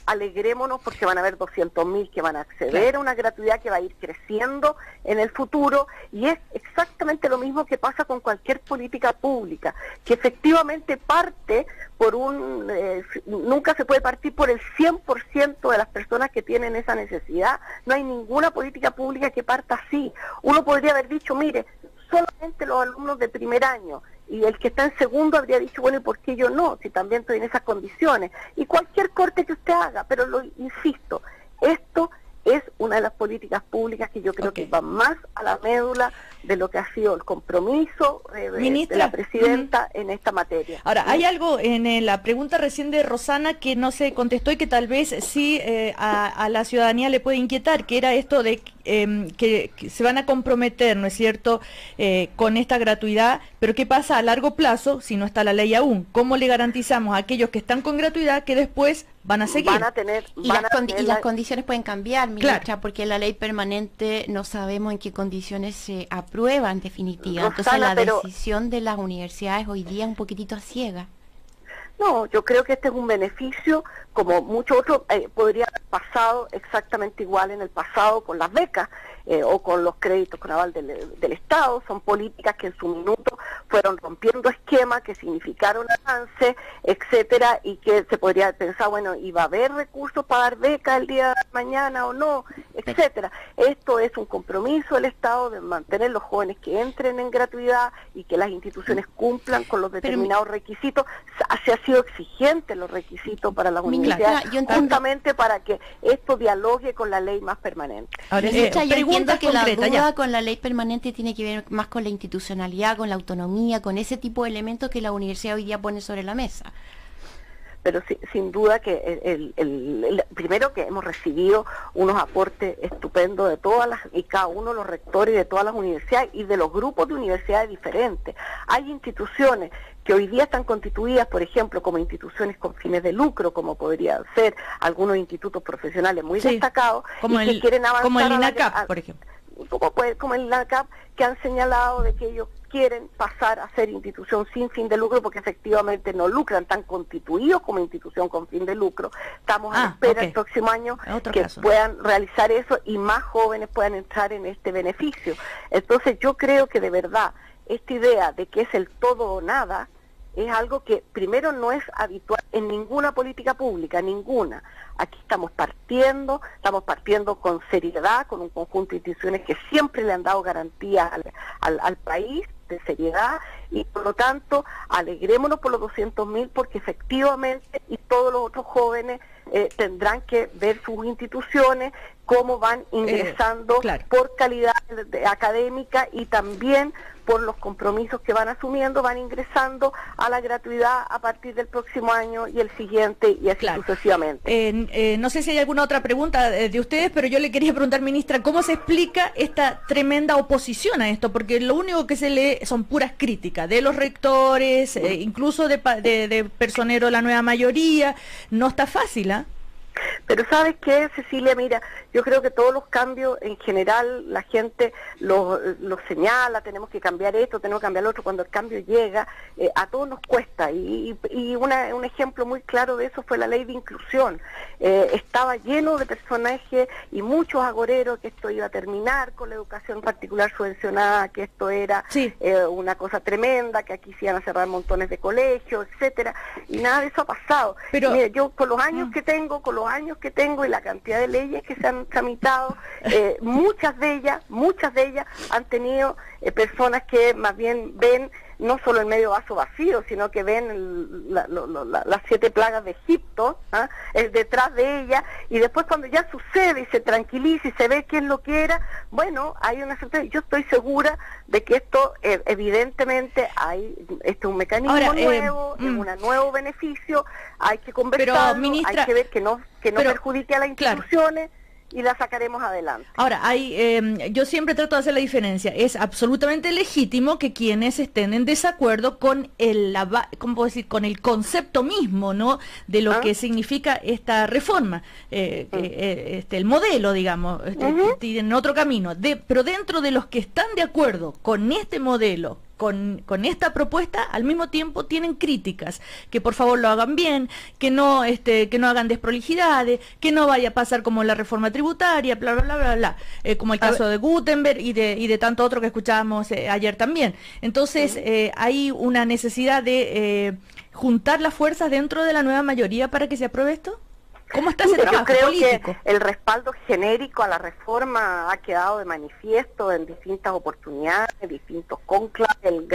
alegrémonos porque van a haber 200.000 que van a acceder a una gratuidad que va a ir creciendo en el futuro, y es exactamente lo mismo que pasa con cualquier política pública, que efectivamente parte por nunca se puede partir por el 100% de las personas que tienen esa necesidad. No hay ninguna política pública que parta así. Uno podría haber dicho, mire, solamente los alumnos de primer año, y el que está en segundo habría dicho, bueno, ¿y por qué yo no? Si también estoy en esas condiciones. Y cualquier corte que usted haga, pero insisto, esto es una de las políticas públicas que yo creo que va más a la médula de lo que ha sido el compromiso de la presidenta en esta materia. Ahora, hay algo en la pregunta recién de Rosana que no se contestó y que tal vez sí a la ciudadanía le puede inquietar, que era esto de que se van a comprometer, ¿no es cierto?, con esta gratuidad, pero ¿qué pasa a largo plazo si no está la ley aún? ¿Cómo le garantizamos a aquellos que están con gratuidad que después van a seguir? Las condiciones pueden cambiar, ministra, claro, porque la ley permanente no sabemos en qué condiciones se aprueba en definitiva. Rosana, entonces la decisión de las universidades hoy día es un poquitito a ciega. No, yo creo que este es un beneficio, como muchos otros, podría haber pasado exactamente igual en el pasado con las becas o con los créditos con aval del Estado. Son políticas que en su minuto fueron rompiendo esquemas, que significaron avance, etcétera, y que se podría pensar, bueno, ¿iba a haber recursos para dar becas el día de mañana o no?, etcétera. Esto es un compromiso del Estado de mantener los jóvenes que entren en gratuidad y que las instituciones cumplan con los determinados requisitos. Se ha sido exigente los requisitos para las universidades, justamente para que esto dialogue con la ley más permanente. Ahora, yo entiendo que la duda con la ley permanente tiene que ver más con la institucionalidad, con la autonomía, con ese tipo de elementos que la universidad hoy día pone sobre la mesa. Pero sin duda que primero que hemos recibido unos aportes estupendos de y cada uno de los rectores de todas las universidades y de los grupos de universidades diferentes. Hay instituciones que hoy día están constituidas, por ejemplo, como instituciones con fines de lucro, como podrían ser algunos institutos profesionales muy destacados, como que quieren avanzar. Como el INACAP, por ejemplo. Como el INACAP, que han señalado de que ellos quieren pasar a ser institución sin fin de lucro porque efectivamente no lucran, están constituidos como institución con fin de lucro. Estamos a espera el próximo año que puedan realizar eso y más jóvenes puedan entrar en este beneficio. Entonces yo creo que de verdad esta idea de que es el todo o nada es algo que primero no es habitual en ninguna política pública, ninguna. Aquí estamos partiendo con seriedad, con un conjunto de instituciones que siempre le han dado garantías al país de seriedad, y por lo tanto alegrémonos por los 200.000, porque efectivamente y todos los otros jóvenes tendrán que ver sus instituciones cómo van ingresando por calidad académica y también por los compromisos que van asumiendo, van ingresando a la gratuidad a partir del próximo año y el siguiente, y así sucesivamente. No sé si hay alguna otra pregunta de ustedes, pero yo le quería preguntar, ministra, ¿cómo se explica esta tremenda oposición a esto? Porque lo único que se lee son puras críticas de los rectores, incluso de personeros de la nueva mayoría. No está fácil, ¿ah? Pero ¿sabes qué, Cecilia? Mira, yo creo que todos los cambios en general la gente los señala, tenemos que cambiar esto, tenemos que cambiar lo otro. Cuando el cambio llega, a todos nos cuesta, y un ejemplo muy claro de eso fue la ley de inclusión. Estaba lleno de personajes y muchos agoreros que esto iba a terminar con la educación particular subvencionada, que esto era una cosa tremenda, que aquí se iban a cerrar montones de colegios, etcétera, y nada de eso ha pasado. Pero mira, yo con los años que tengo y la cantidad de leyes que se han tramitado, muchas de ellas han tenido personas que más bien ven no solo el medio vaso vacío, sino que ven las 7 plagas de Egipto detrás de ella, y después cuando ya sucede y se tranquiliza y se ve qué es lo que era, bueno, hay una sorpresa. Yo estoy segura de que esto evidentemente este es un mecanismo nuevo, es un nuevo beneficio, hay que conversarlo, ministra, hay que ver que no perjudique a las instituciones. Y la sacaremos adelante. Ahora, yo siempre trato de hacer la diferencia. Es absolutamente legítimo que quienes estén en desacuerdo con con el concepto mismo, ¿no?, de lo que significa esta reforma, el modelo, digamos, tienen otro camino. Pero dentro de los que están de acuerdo con este modelo, con esta propuesta, al mismo tiempo tienen críticas, que por favor lo hagan bien, que no hagan desprolijidades, que no vaya a pasar como la reforma tributaria, bla bla bla bla bla, como el caso de Gutenberg y de tanto otro que escuchábamos ayer también. Entonces hay una necesidad de juntar las fuerzas dentro de la nueva mayoría para que se apruebe esto. ¿Cómo está ese trabajo político? Yo creo que el respaldo genérico a la reforma ha quedado de manifiesto en distintas oportunidades, distintos conclaves, el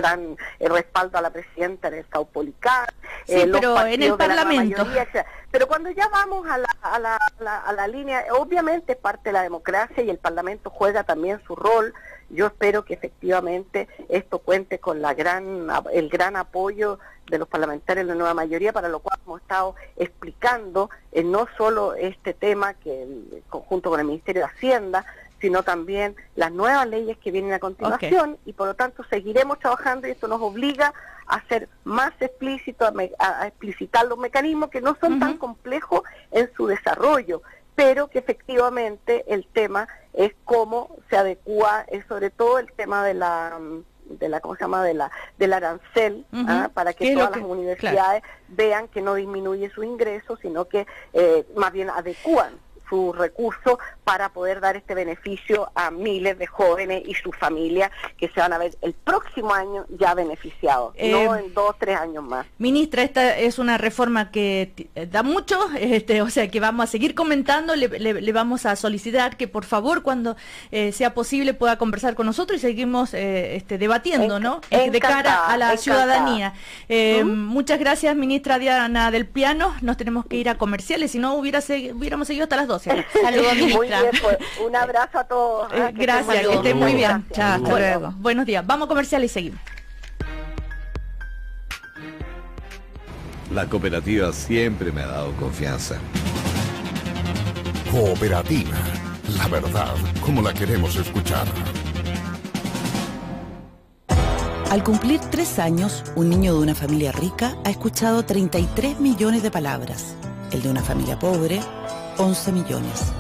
respaldo a la presidenta del Caupolicán, pero en el Parlamento. Pero cuando ya vamos a la línea, obviamente es parte de la democracia y el Parlamento juega también su rol. Yo espero que efectivamente esto cuente con el gran apoyo de los parlamentarios de la nueva mayoría, para lo cual hemos estado explicando no solo este tema que conjunto con el Ministerio de Hacienda, sino también las nuevas leyes que vienen a continuación, y por lo tanto seguiremos trabajando, y esto nos obliga a ser más explícito, a explicitar los mecanismos que no son tan complejos en su desarrollo, pero que efectivamente el tema es cómo se adecúa, sobre todo el tema del arancel, para que todas las universidades vean que no disminuye su ingreso, sino que más bien adecúan sus recursos para poder dar este beneficio a miles de jóvenes y sus familias que se van a ver el próximo año ya beneficiados, no en 2 o 3 años más. Ministra, esta es una reforma que da mucho, o sea que vamos a seguir comentando, le vamos a solicitar que por favor cuando sea posible pueda conversar con nosotros y seguimos debatiendo, ¿no? De cara a la ciudadanía. Muchas gracias, ministra Diana del Piano. Nos tenemos que ir a comerciales, si no hubiéramos seguido hasta las 12. Saludos, ministra. Muy bien, pues, un abrazo a todos. Gracias, que estén muy bien. Chao, hasta luego. Buenos días. Vamos a comerciales y seguimos. La cooperativa siempre me ha dado confianza. Cooperativa. La verdad, como la queremos escuchar. Al cumplir 3 años, un niño de una familia rica ha escuchado 33 millones de palabras. El de una familia pobre, 11 millones.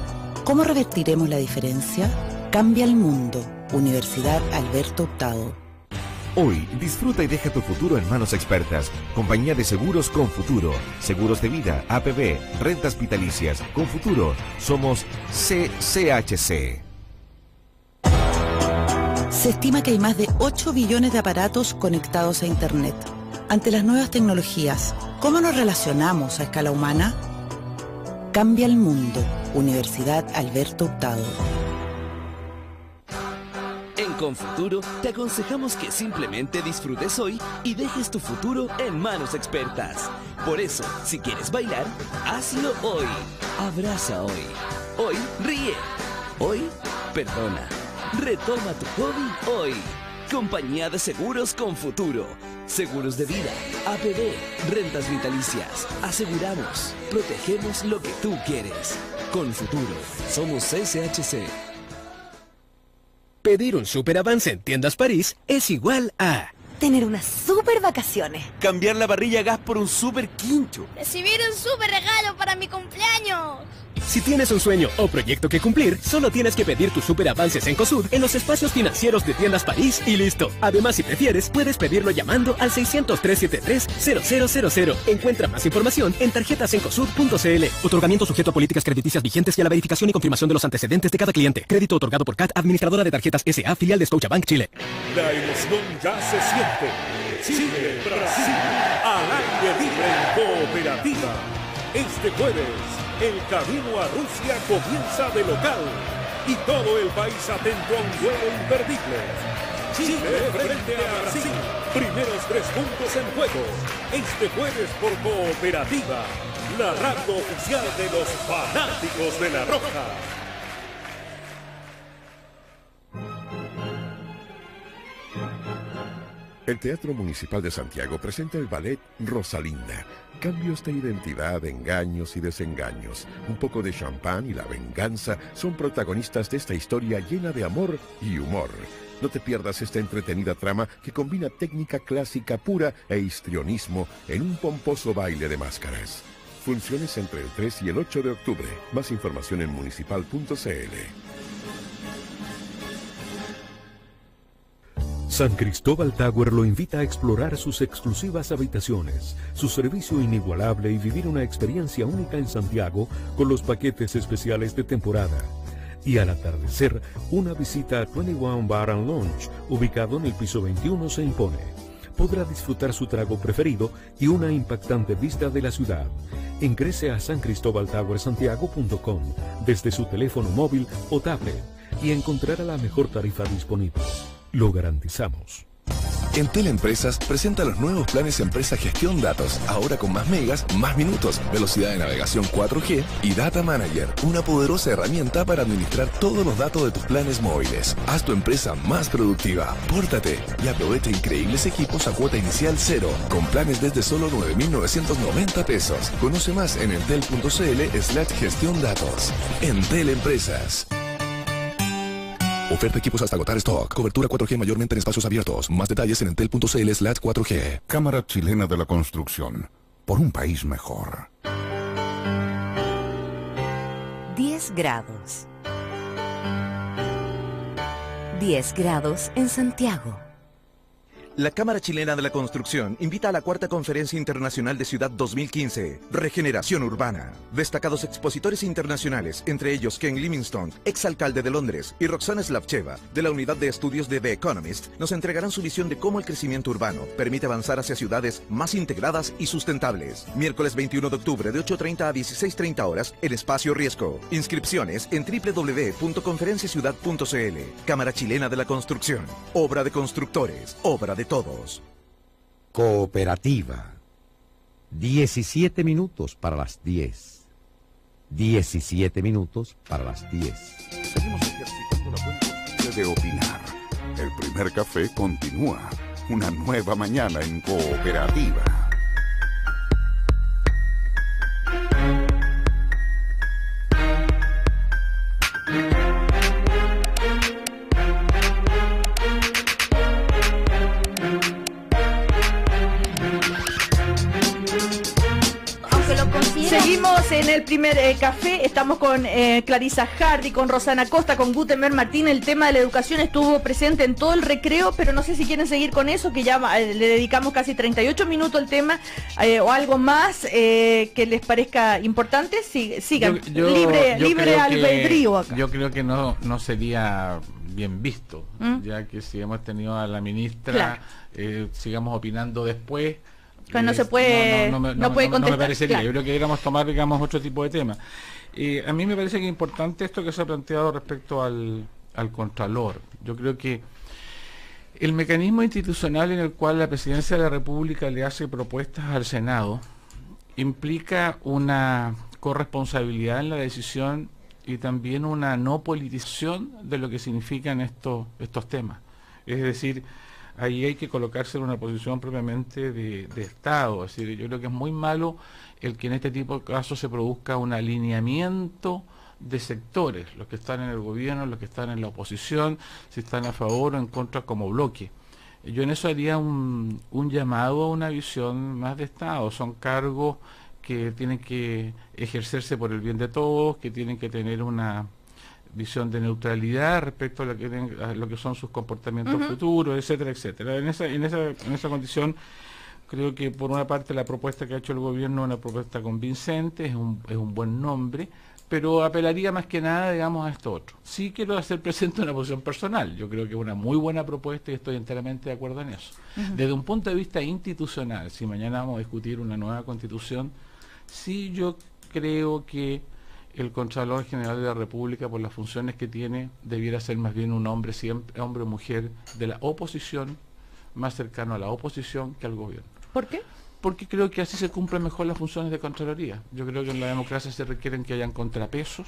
¿Cómo revertiremos la diferencia? Cambia el mundo. Universidad Alberto Hurtado. Hoy, disfruta y deja tu futuro en manos expertas. Compañía de Seguros con Futuro. Seguros de vida, APB, rentas vitalicias. Con Futuro, somos CCHC. Se estima que hay más de 8 billones de aparatos conectados a Internet. Ante las nuevas tecnologías, ¿cómo nos relacionamos a escala humana? Cambia el mundo. Universidad Alberto Hurtado. En Confuturo te aconsejamos que simplemente disfrutes hoy y dejes tu futuro en manos expertas. Por eso, si quieres bailar, hazlo hoy. Abraza hoy. Hoy ríe. Hoy perdona. Retoma tu hobby hoy. Compañía de Seguros Confuturo. Seguros de vida, APB, rentas vitalicias. Aseguramos, protegemos lo que tú quieres. Confuturo, somos SHC. Pedir un super avance en Tiendas París es igual a... tener unas super vacaciones. Cambiar la parrilla a gas por un super quincho. Recibir un super regalo para mi cumpleaños. Si tienes un sueño o proyecto que cumplir, solo tienes que pedir tus super avances en COSUD en los espacios financieros de Tiendas París y listo. Además, si prefieres, puedes pedirlo llamando al 600-373-0000. Encuentra más información en tarjetasencosud.cl. Otorgamiento sujeto a políticas crediticias vigentes y a la verificación y confirmación de los antecedentes de cada cliente. Crédito otorgado por CAT, administradora de tarjetas S.A., filial de Scotiabank Chile. La emoción ya se siente. Chile, Brasil, al aire libre en Cooperativa. Este jueves, el camino a Rusia comienza de local y todo el país atento a un duelo imperdible. Chile frente a Brasil. Primeros 3 puntos en juego. Este jueves por Cooperativa, la radio oficial de los fanáticos de la Roja. El Teatro Municipal de Santiago presenta el ballet Rosalinda. Cambios de identidad, engaños y desengaños. Un poco de champán y la venganza son protagonistas de esta historia llena de amor y humor. No te pierdas esta entretenida trama que combina técnica clásica pura e histrionismo en un pomposo baile de máscaras. Funciones entre el 3 y el 8 de octubre. Más información en municipal.cl. San Cristóbal Tower lo invita a explorar sus exclusivas habitaciones, su servicio inigualable y vivir una experiencia única en Santiago con los paquetes especiales de temporada. Y al atardecer, una visita a 21 Bar and Lounge, ubicado en el piso 21, se impone. Podrá disfrutar su trago preferido y una impactante vista de la ciudad. Ingrese a sancristobaltowersantiago.com desde su teléfono móvil o tablet y encontrará la mejor tarifa disponible. Lo garantizamos. Entel Empresas presenta los nuevos planes Empresa Gestión Datos, ahora con más megas, más minutos, velocidad de navegación 4G y Data Manager, una poderosa herramienta para administrar todos los datos de tus planes móviles. Haz tu empresa más productiva, pórtate y aprovecha increíbles equipos a cuota inicial 0, con planes desde solo 9.990 pesos. Conoce más en entel.cl/gestión datos. Entel Empresas. Oferta equipos hasta agotar stock. Cobertura 4G mayormente en espacios abiertos. Más detalles en entel.cl/4G. Cámara Chilena de la Construcción. Por un país mejor. 10 grados. 10 grados en Santiago. La Cámara Chilena de la Construcción invita a la Cuarta Conferencia Internacional de Ciudad 2015, Regeneración Urbana. Destacados expositores internacionales, entre ellos Ken Livingstone, exalcalde de Londres, y Roxana Slavcheva, de la Unidad de Estudios de The Economist, nos entregarán su visión de cómo el crecimiento urbano permite avanzar hacia ciudades más integradas y sustentables. Miércoles 21 de octubre de 8:30 a 16:30 horas en Espacio Riesgo. Inscripciones en www.conferenciaciudad.cl. Cámara Chilena de la Construcción. Obra de constructores, obra de todos. Cooperativa. 17 minutos para las 10. 17 minutos para las 10. Seguimos ejercitando la buena costumbre de opinar. El primer café continúa. Una nueva mañana en Cooperativa. Seguimos en el primer café, estamos con Clarisa Hardy, con Rosana Costa, con Gutenberg Martín. El tema de la educación estuvo presente en todo el recreo, pero no sé si quieren seguir con eso, que ya le dedicamos casi 38 minutos al tema, o algo más que les parezca importante. Sigan, libre albedrío acá. Yo creo que no sería bien visto, ya que si hemos tenido a la ministra, sigamos opinando después. No se puede, no puede contestar. No me parecería, claro. Yo creo que deberíamos tomar, digamos, otro tipo de tema. A mí me parece que es importante esto que se ha planteado respecto al Contralor. Yo creo que el mecanismo institucional en el cual la Presidencia de la República le hace propuestas al Senado implica una corresponsabilidad en la decisión y también una no politización de lo que significan estos temas. Es decir, ahí hay que colocarse en una posición propiamente de Estado. Es decir, yo creo que es muy malo el que en este tipo de casos se produzca un alineamiento de sectores, los que están en el gobierno, los que están en la oposición, si están a favor o en contra como bloque. Yo en eso haría un llamado a una visión más de Estado. Son cargos que tienen que ejercerse por el bien de todos, que tienen que tener una visión de neutralidad respecto a lo que son sus comportamientos futuros, etcétera, etcétera. En esa condición, creo que por una parte la propuesta que ha hecho el gobierno es una propuesta convincente, es un buen nombre, pero apelaría más que nada, digamos, a esto otro. Sí quiero hacer presente una posición personal. Yo creo que es una muy buena propuesta y estoy enteramente de acuerdo en eso. Desde un punto de vista institucional, si mañana vamos a discutir una nueva constitución, sí yo creo que el Contralor General de la República, por las funciones que tiene, debiera ser más bien un hombre, siempre hombre o mujer, de la oposición, más cercano a la oposición que al gobierno. ¿Por qué? Porque creo que así se cumplen mejor las funciones de Contraloría. Yo creo que en la democracia se requieren que hayan contrapesos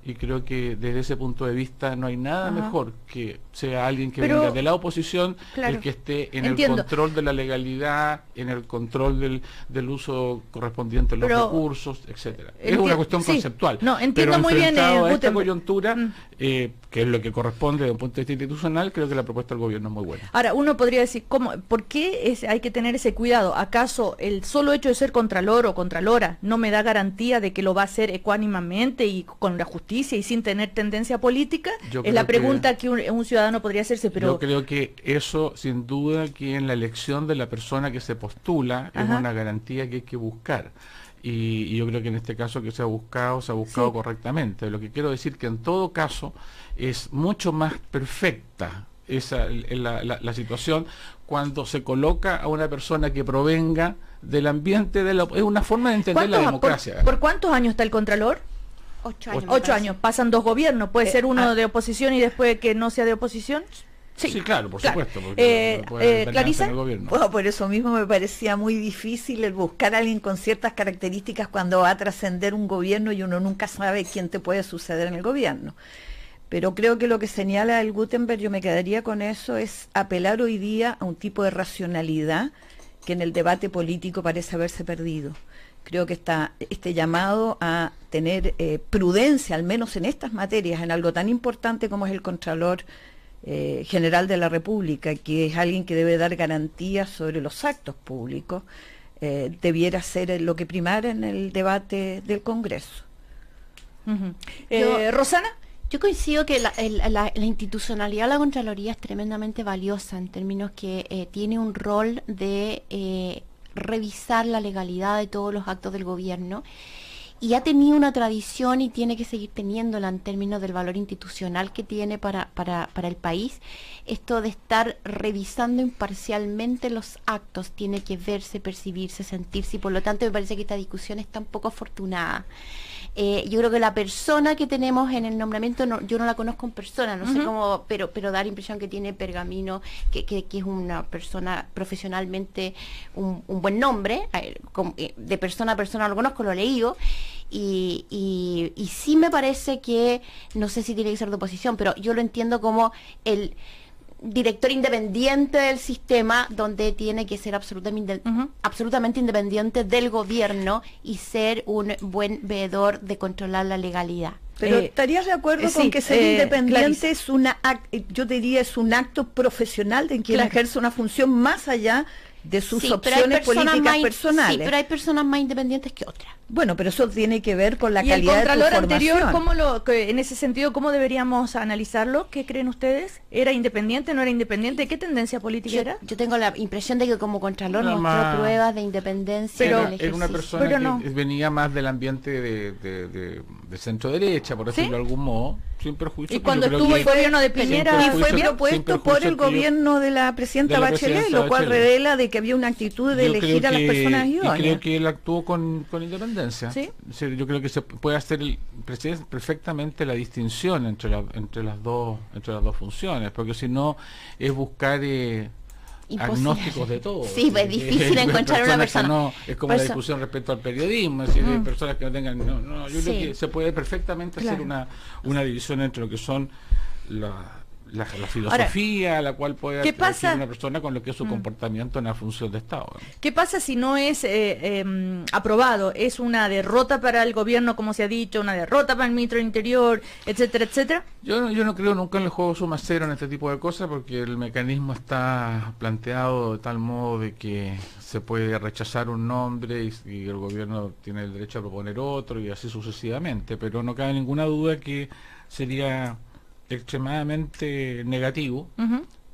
y creo que desde ese punto de vista no hay nada mejor que sea alguien que venga de la oposición, el que esté en el control de la legalidad, en el control del uso correspondiente de los recursos, etcétera. Es una cuestión conceptual. No, entiendo muy bien a esta coyuntura, que es lo que corresponde desde un punto de vista institucional, creo que la propuesta del gobierno es muy buena. Ahora, uno podría decir, ¿por qué hay que tener ese cuidado? ¿Acaso el solo hecho de ser contralor o contralora no me da garantía de que lo va a hacer ecuánimamente y con la justicia y sin tener tendencia política? Es la pregunta que un ciudadano podría hacerse, pero... Yo creo que eso, sin duda, que en la elección de la persona que se postula es una garantía que hay que buscar. Y yo creo que en este caso que se ha buscado correctamente. Lo que quiero decir que en todo caso es mucho más perfecta la situación cuando se coloca a una persona que provenga del ambiente es una forma de entender la democracia. ¿Por cuántos años está el Contralor? 8 años. 8 años. Pasan 2 gobiernos. ¿Puede ser uno de oposición y después que no sea de oposición? Sí, claro, por supuesto. Clarisa. Bueno, por eso mismo me parecía muy difícil el buscar a alguien con ciertas características cuando va a trascender un gobierno y uno nunca sabe quién te puede suceder en el gobierno. Pero creo que lo que señala el Gutenberg, yo me quedaría con eso, es apelar hoy día a un tipo de racionalidad que en el debate político parece haberse perdido. Creo que está este llamado a tener prudencia, al menos en estas materias, en algo tan importante como es el Contralor General de la República, que es alguien que debe dar garantías sobre los actos públicos, debiera ser lo que primara en el debate del Congreso. Rosana. Yo coincido que la institucionalidad de la Contraloría es tremendamente valiosa en términos que tiene un rol de revisar la legalidad de todos los actos del gobierno y ha tenido una tradición y tiene que seguir teniéndola en términos del valor institucional que tiene para el país. Esto de estar revisando imparcialmente los actos tiene que verse, percibirse, sentirse y por lo tanto me parece que esta discusión es tan poco afortunada. Yo creo que la persona que tenemos en el nombramiento, yo no la conozco en persona, no sé cómo, pero da la impresión que tiene Pergamino, que es una persona profesionalmente un buen nombre, de persona a persona lo conozco, lo he leído, y sí me parece que, no sé si tiene que ser de oposición, pero yo lo entiendo como el director independiente del sistema, donde tiene que ser absolutamente independiente del gobierno y ser un buen veedor de controlar la legalidad. Pero ¿estarías de acuerdo con que ser independiente es yo diría es un acto profesional de quien ejerce una función más allá de sus opciones políticas personales? Sí, pero hay personas más independientes que otras. Bueno, pero eso tiene que ver con la calidad de tu Contralor formación. anterior, en ese sentido, ¿cómo deberíamos analizarlo? ¿Qué creen ustedes? ¿Era independiente, no era independiente? ¿Qué tendencia política era? Yo tengo la impresión de que como Contralor mostró pruebas de independencia. Pero era una persona que venía más del ambiente de centro derecha, por decirlo de algún modo, sin perjuicio. Y cuando estuvo el gobierno de Piñera, y fue propuesto por el gobierno de la presidenta Bachelet, lo cual revela de que había una actitud de elegir a las personas idóneas. Y creo que él actuó con independencia. ¿Sí? Yo creo que se puede hacer perfectamente la distinción entre las dos funciones, porque si no es buscar agnósticos de todo. Sí, es difícil encontrar una persona. Es como la discusión respecto al periodismo, es decir, personas que no tengan... yo creo que se puede perfectamente hacer una división entre lo que son la filosofía a la cual puede atribuir una persona con lo que es su comportamiento en la función de Estado. ¿Qué pasa si no es aprobado? ¿Es una derrota para el gobierno, como se ha dicho, una derrota para el ministro del Interior, etcétera, etcétera? Yo no creo nunca en el juego suma cero en este tipo de cosas, porque el mecanismo está planteado de tal modo de que se puede rechazar un nombre y el gobierno tiene el derecho a proponer otro y así sucesivamente, pero no cabe ninguna duda que sería extremadamente negativo,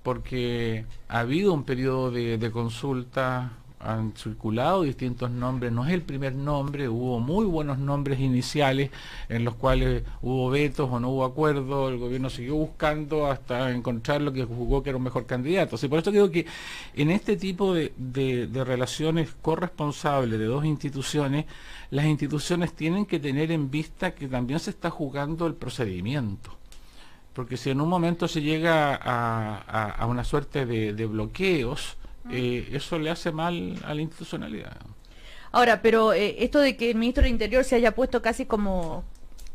porque ha habido un periodo de consulta, han circulado distintos nombres, no es el primer nombre, hubo muy buenos nombres iniciales en los cuales hubo vetos o no hubo acuerdo, el gobierno siguió buscando hasta encontrar lo que jugó que era un mejor candidato. Por eso digo que en este tipo de relaciones corresponsables de dos instituciones, las instituciones tienen que tener en vista que también se está jugando el procedimiento. Porque si en un momento se llega a una suerte de bloqueos, eso le hace mal a la institucionalidad. Ahora, pero esto de que el ministro del Interior se haya puesto casi como...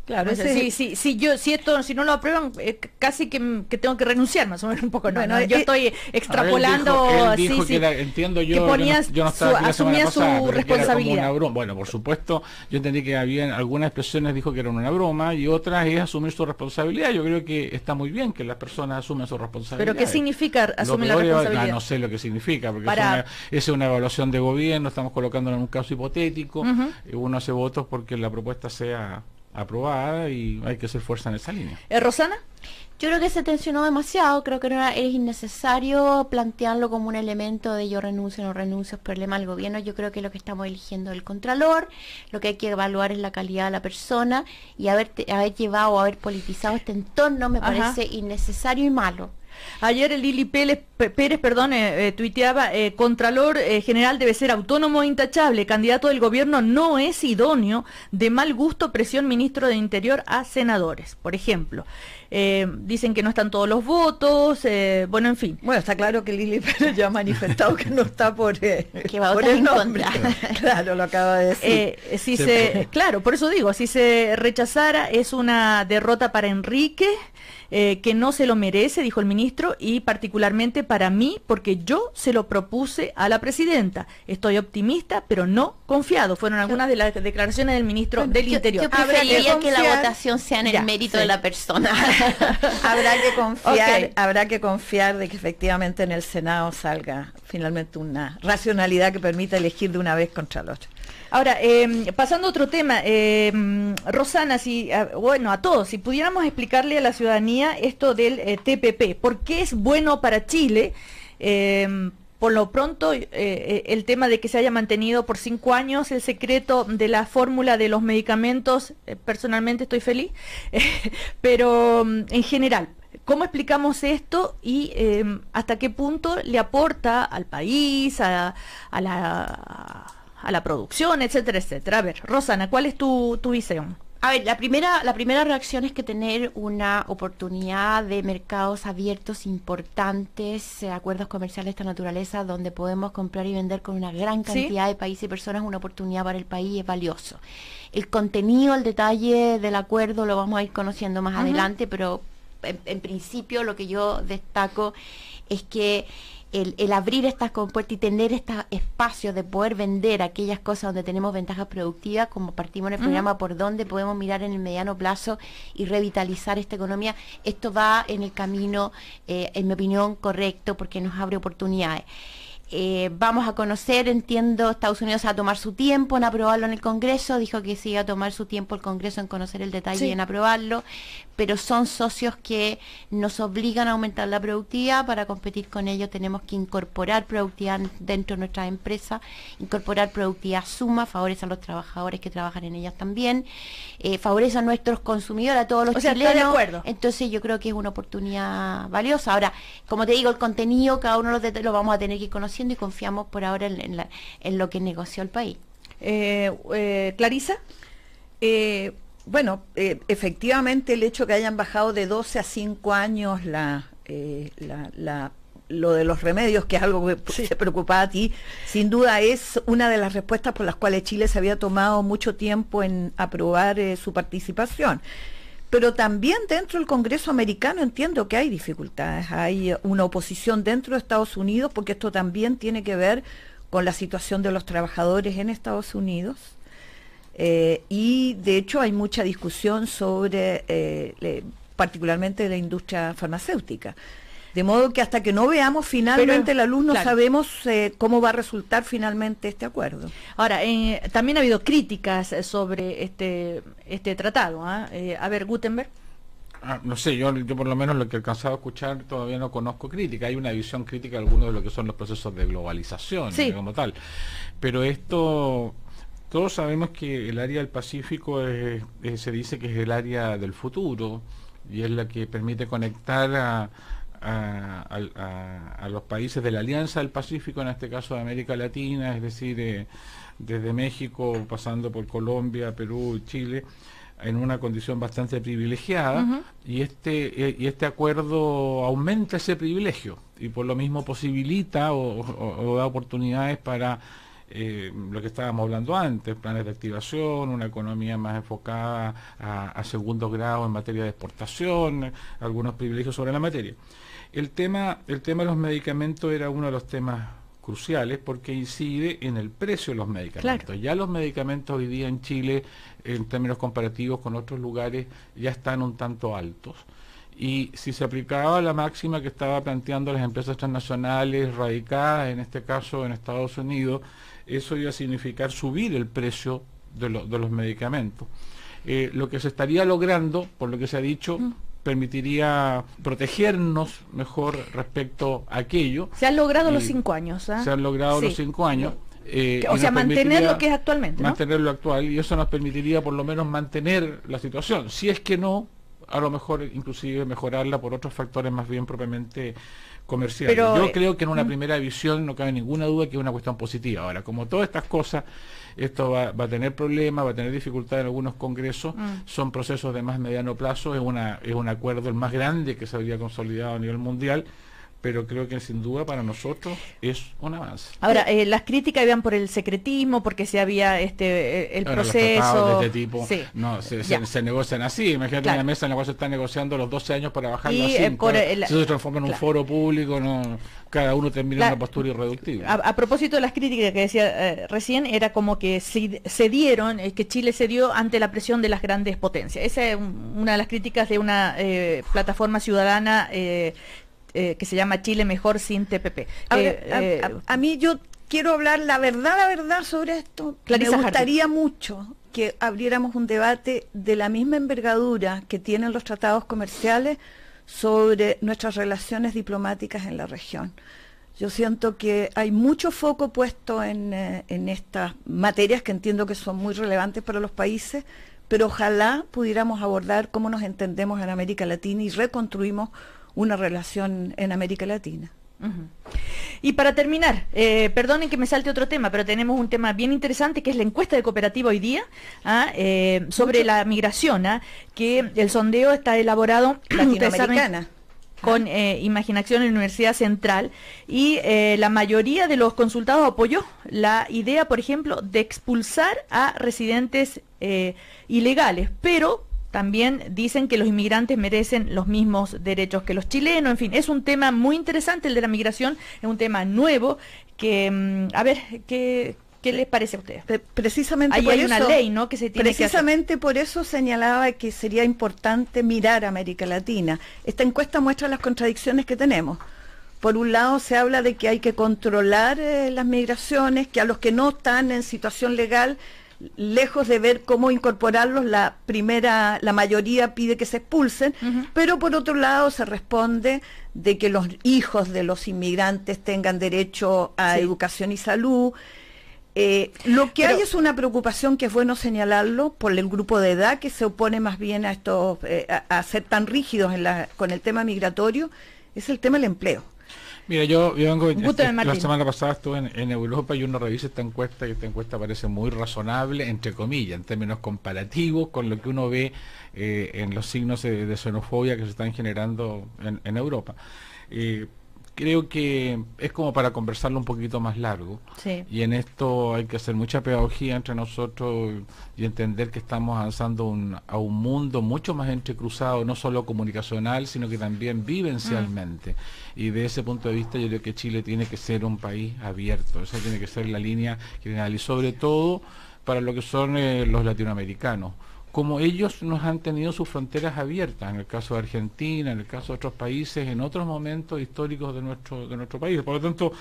Claro, si no lo aprueban, casi que tengo que renunciar, más o menos un poco. Yo estoy extrapolando, entiendo yo no estaba aquí la semana pasada, su responsabilidad. Bueno, por supuesto, yo entendí que había algunas expresiones dijo que era una broma y otras es asumir su responsabilidad. Yo creo que está muy bien que las personas asumen su responsabilidad. ¿Pero qué significa asumir la responsabilidad? No sé lo que significa, porque es una evaluación de gobierno, estamos colocándolo en un caso hipotético, uno hace votos porque la propuesta sea aprobada y hay que hacer fuerza en esa línea. ¿Rosana? Yo creo que se tensionó demasiado, creo que es innecesario plantearlo como un elemento de yo renuncio o no renuncio, es problema del gobierno. Yo creo que lo que estamos eligiendo es el Contralor, lo que hay que evaluar es la calidad de la persona y haber llevado o haber politizado este entorno me parece innecesario y malo. Ayer el Lili Pérez, tuiteaba, Contralor General debe ser autónomo e intachable, candidato del gobierno no es idóneo, de mal gusto presión ministro de Interior a senadores, por ejemplo. Dicen que no están todos los votos, bueno, en fin. Bueno, está claro que Lili Pérez ya ha manifestado que no está por que va a votar en contra. Claro, lo acaba de decir. Claro, por eso digo, si se rechazara es una derrota para Enrique, que no se lo merece, dijo el ministro, y particularmente para mí, porque yo se lo propuse a la presidenta. Estoy optimista, pero no confiado. Fueron algunas de las declaraciones del ministro del Interior. Yo preferiría que la votación sea en el mérito de la persona. Habrá que confiar de que efectivamente en el Senado salga finalmente una racionalidad que permita elegir de una vez Contralor. Ahora, pasando a otro tema, Rosana, a todos, si pudiéramos explicarle a la ciudadanía esto del TPP, ¿por qué es bueno para Chile? Por lo pronto, el tema de que se haya mantenido por 5 años el secreto de la fórmula de los medicamentos, personalmente estoy feliz, pero en general, ¿cómo explicamos esto y hasta qué punto le aporta al país, a la producción, etcétera, etcétera? A ver, Rosana, ¿cuál es tu visión? A ver, la primera reacción es que tener una oportunidad de mercados abiertos importantes, acuerdos comerciales de esta naturaleza, donde podemos comprar y vender con una gran cantidad de países y personas, una oportunidad para el país es valioso. El contenido, el detalle del acuerdo lo vamos a ir conociendo más adelante, pero en principio lo que yo destaco es que el abrir estas compuertas y tener estos espacios de poder vender aquellas cosas donde tenemos ventajas productivas, como partimos en el programa, por donde podemos mirar en el mediano plazo y revitalizar esta economía, esto va en el camino, en mi opinión, correcto, porque nos abre oportunidades. Vamos a conocer, entiendo, Estados Unidos va a tomar su tiempo en aprobarlo en el Congreso, dijo que se iba a tomar su tiempo el Congreso en conocer el detalle y en aprobarlo, pero son socios que nos obligan a aumentar la productividad. Para competir con ellos tenemos que incorporar productividad dentro de nuestras empresas, incorporar productividad suma, favorece a los trabajadores que trabajan en ellas también, favorece a nuestros consumidores, a todos los chilenos. Estoy de acuerdo. Entonces yo creo que es una oportunidad valiosa. Ahora, como te digo, el contenido, cada uno lo vamos a tener que ir conociendo y confiamos por ahora en lo que negoció el país. Clarisa. Bueno, efectivamente el hecho que hayan bajado de 12 a 5 años lo de los remedios, que es algo que se preocupaba a ti, sin duda es una de las respuestas por las cuales Chile se había tomado mucho tiempo en aprobar su participación. Pero también dentro del Congreso americano entiendo que hay dificultades, hay una oposición dentro de Estados Unidos, porque esto también tiene que ver con la situación de los trabajadores en Estados Unidos. Y de hecho hay mucha discusión sobre particularmente la industria farmacéutica, de modo que hasta que no veamos finalmente la luz no sabemos cómo va a resultar finalmente este acuerdo. Ahora, también ha habido críticas sobre este tratado, ¿ah? A ver, Gutenberg. No sé, yo por lo menos lo que he alcanzado a escuchar todavía no conozco crítica. Hay una visión crítica de algunos de lo que son los procesos de globalización como tal, pero esto... Todos sabemos que el área del Pacífico se dice que es el área del futuro y es la que permite conectar a los países de la Alianza del Pacífico, en este caso de América Latina, es decir, desde México pasando por Colombia, Perú y Chile, en una condición bastante privilegiada, y este acuerdo aumenta ese privilegio y por lo mismo posibilita o da oportunidades para lo que estábamos hablando antes, planes de activación, una economía más enfocada a segundo grado en materia de exportación, algunos privilegios sobre la materia. El tema de los medicamentos era uno de los temas cruciales porque incide en el precio de los medicamentos. Claro. Ya los medicamentos hoy día en Chile, en términos comparativos con otros lugares, ya están un tanto altos. Y si se aplicaba la máxima que estaba planteando las empresas transnacionales radicadas, en este caso en Estados Unidos, eso iba a significar subir el precio de los medicamentos. Lo que se estaría logrando, por lo que se ha dicho, permitiría protegernos mejor respecto a aquello. Se han logrado los 5 años. ¿Ah? Se han logrado los 5 años. O sea, mantener lo que es actualmente, ¿no? Mantener lo actual, y eso nos permitiría por lo menos mantener la situación. Si es que no, a lo mejor inclusive mejorarla por otros factores más bien propiamente comerciales. Pero, yo creo que en una primera visión no cabe ninguna duda que es una cuestión positiva. Ahora, como todas estas cosas, esto va a tener problemas, va a tener dificultades en algunos congresos, son procesos de más mediano plazo, es un acuerdo el más grande que se habría consolidado a nivel mundial, pero creo que sin duda para nosotros es un avance. Ahora, las críticas iban por el secretismo, porque se había el proceso... Los tratados de este tipo no, se negocian así. Imagínate una mesa en la cual se está negociando los 12 años para bajarlo a 5. Eso se transforma en un foro público, cada uno termina en una postura irreductible. A propósito de las críticas que decía recién, era como que cedieron, que Chile cedió ante la presión de las grandes potencias. Esa es una de las críticas de una plataforma ciudadana que se llama Chile Mejor sin TPP. A mí yo quiero hablar la verdad sobre esto. Clarisa Me gustaría mucho que abriéramos un debate de la misma envergadura que tienen los tratados comerciales sobre nuestras relaciones diplomáticas en la región. Yo siento que hay mucho foco puesto en estas materias que entiendo que son muy relevantes para los países, pero ojalá pudiéramos abordar cómo nos entendemos en América Latina y reconstruimos una relación en América Latina. Y para terminar, perdonen que me salte otro tema, pero tenemos un tema bien interesante que es la encuesta de Cooperativa hoy día sobre la migración, que el sondeo está elaborado latinoamericana con Imaginación en la Universidad Central, y la mayoría de los consultados apoyó la idea, por ejemplo, de expulsar a residentes ilegales, pero también dicen que los inmigrantes merecen los mismos derechos que los chilenos. En fin, es un tema muy interesante el de la migración, es un tema nuevo que, a ver, ¿qué les parece a ustedes? Precisamente ahí por hay eso, una ley, ¿no?, que se tiene precisamente que hacer. Por eso señalaba que sería importante mirar a América Latina. Esta encuesta muestra las contradicciones que tenemos, por un lado se habla de que hay que controlar las migraciones, que a los que no están en situación legal, lejos de ver cómo incorporarlos, la mayoría pide que se expulsen, pero por otro lado se responde de que los hijos de los inmigrantes tengan derecho a educación y salud. Lo que hay es una preocupación que es bueno señalarlo por el grupo de edad que se opone más bien a estos a ser tan rígidos con el tema migratorio, es el tema del empleo. Mira, yo vengo, la semana pasada estuve en Europa y uno revisa esta encuesta y esta encuesta parece muy razonable, entre comillas, en términos comparativos con lo que uno ve en los signos de xenofobia que se están generando en Europa. Creo que es como para conversarlo un poquito más largo, y en esto hay que hacer mucha pedagogía entre nosotros y entender que estamos avanzando a un mundo mucho más entrecruzado, no solo comunicacional, sino que también vivencialmente. Y de ese punto de vista yo creo que Chile tiene que ser un país abierto, esa tiene que ser la línea general, y sobre todo para lo que son los latinoamericanos, como ellos nos han tenido sus fronteras abiertas, en el caso de Argentina, en el caso de otros países, en otros momentos históricos de nuestro país. Por lo tanto,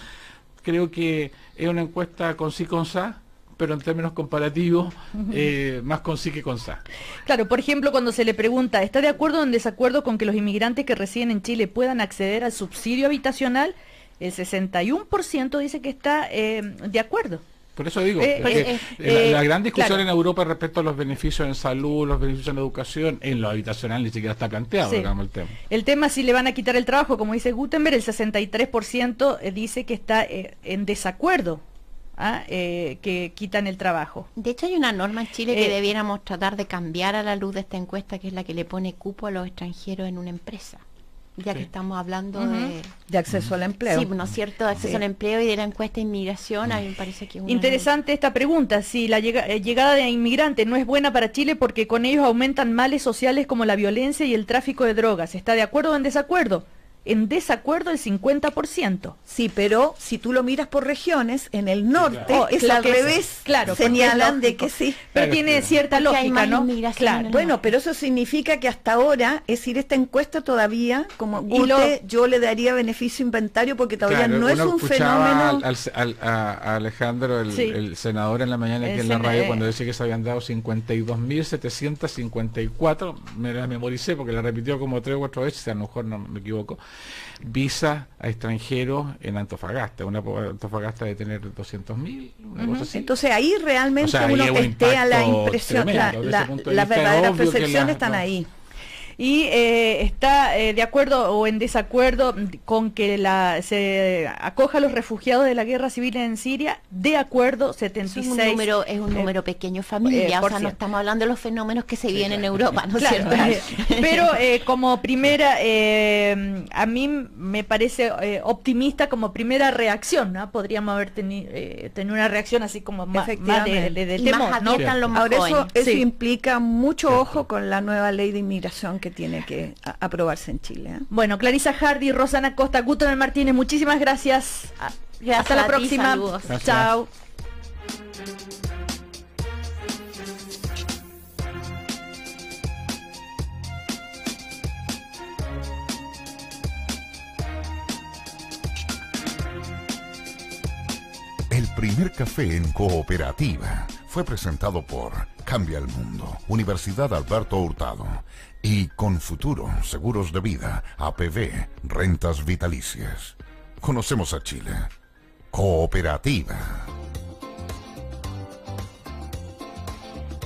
creo que es una encuesta con sí con sa, pero en términos comparativos, más con sí que con sa. Claro, por ejemplo, cuando se le pregunta, ¿está de acuerdo o en desacuerdo con que los inmigrantes que residen en Chile puedan acceder al subsidio habitacional? El 61% dice que está de acuerdo. Por eso digo, la gran discusión en Europa respecto a los beneficios en salud, los beneficios en educación, en lo habitacional ni siquiera está planteado, digamos, el tema. El tema si le van a quitar el trabajo, como dice Gutenberg, el 63% dice que está en desacuerdo, que quitan el trabajo. De hecho hay una norma en Chile que debiéramos tratar de cambiar a la luz de esta encuesta, que es la que le pone cupo a los extranjeros en una empresa. Ya que estamos hablando de acceso al empleo. Sí, ¿no es cierto? De acceso al empleo y de la encuesta de inmigración, a mí me parece que es interesante esta pregunta, si la llegada de inmigrantes no es buena para Chile porque con ellos aumentan males sociales como la violencia y el tráfico de drogas. ¿Está de acuerdo o en desacuerdo? En desacuerdo el 50%. Sí, pero si tú lo miras por regiones, en el norte es al revés, claro, señalan de que sí. Pero tiene cierta lógica, ¿no? Claro. Bueno, pero eso significa que hasta ahora, es decir, esta encuesta todavía, como yo le daría beneficio inventario porque todavía no es un fenómeno. A Alejandro, el senador en la mañana aquí en la radio, cuando decía que se habían dado 52.754, me la memoricé porque la repitió como 3 o 4 veces, a lo mejor no me equivoco. Visa a extranjeros en Antofagasta, una Antofagasta de tener 200.000, una cosa así. Entonces ahí realmente uno testea la impresión, las verdaderas percepciones están ahí. Y está de acuerdo o en desacuerdo con que se acoja a los refugiados de la guerra civil en Siria. De acuerdo, 76. Es un número pequeño, familia, o sea, no estamos hablando de los fenómenos que se viven en Europa, ¿no es cierto? Pero como primera, a mí me parece optimista como primera reacción, ¿no? Podríamos haber tenido una reacción así como más de temor, ¿no? Ahora eso implica mucho ojo con la nueva ley de inmigración que tiene que aprobarse en Chile. Bueno, Clarisa Hardy, Rosana Costa, Gutenberg Martínez, muchísimas gracias. Hasta la próxima. Chao. El primer café en Cooperativa fue presentado por Cambia el Mundo, Universidad Alberto Hurtado y Confuturo, Seguros de Vida, APV, Rentas Vitalicias. Conocemos a Chile. Cooperativa.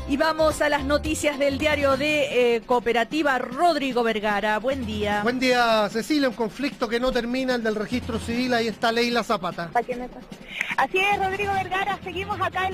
Y vamos a las noticias del diario de Cooperativa. Rodrigo Vergara, buen día. Buen día, Cecilia. Un conflicto que no termina, el del registro civil. Ahí está Leila Zapata. Así es, Rodrigo Vergara. Seguimos acá en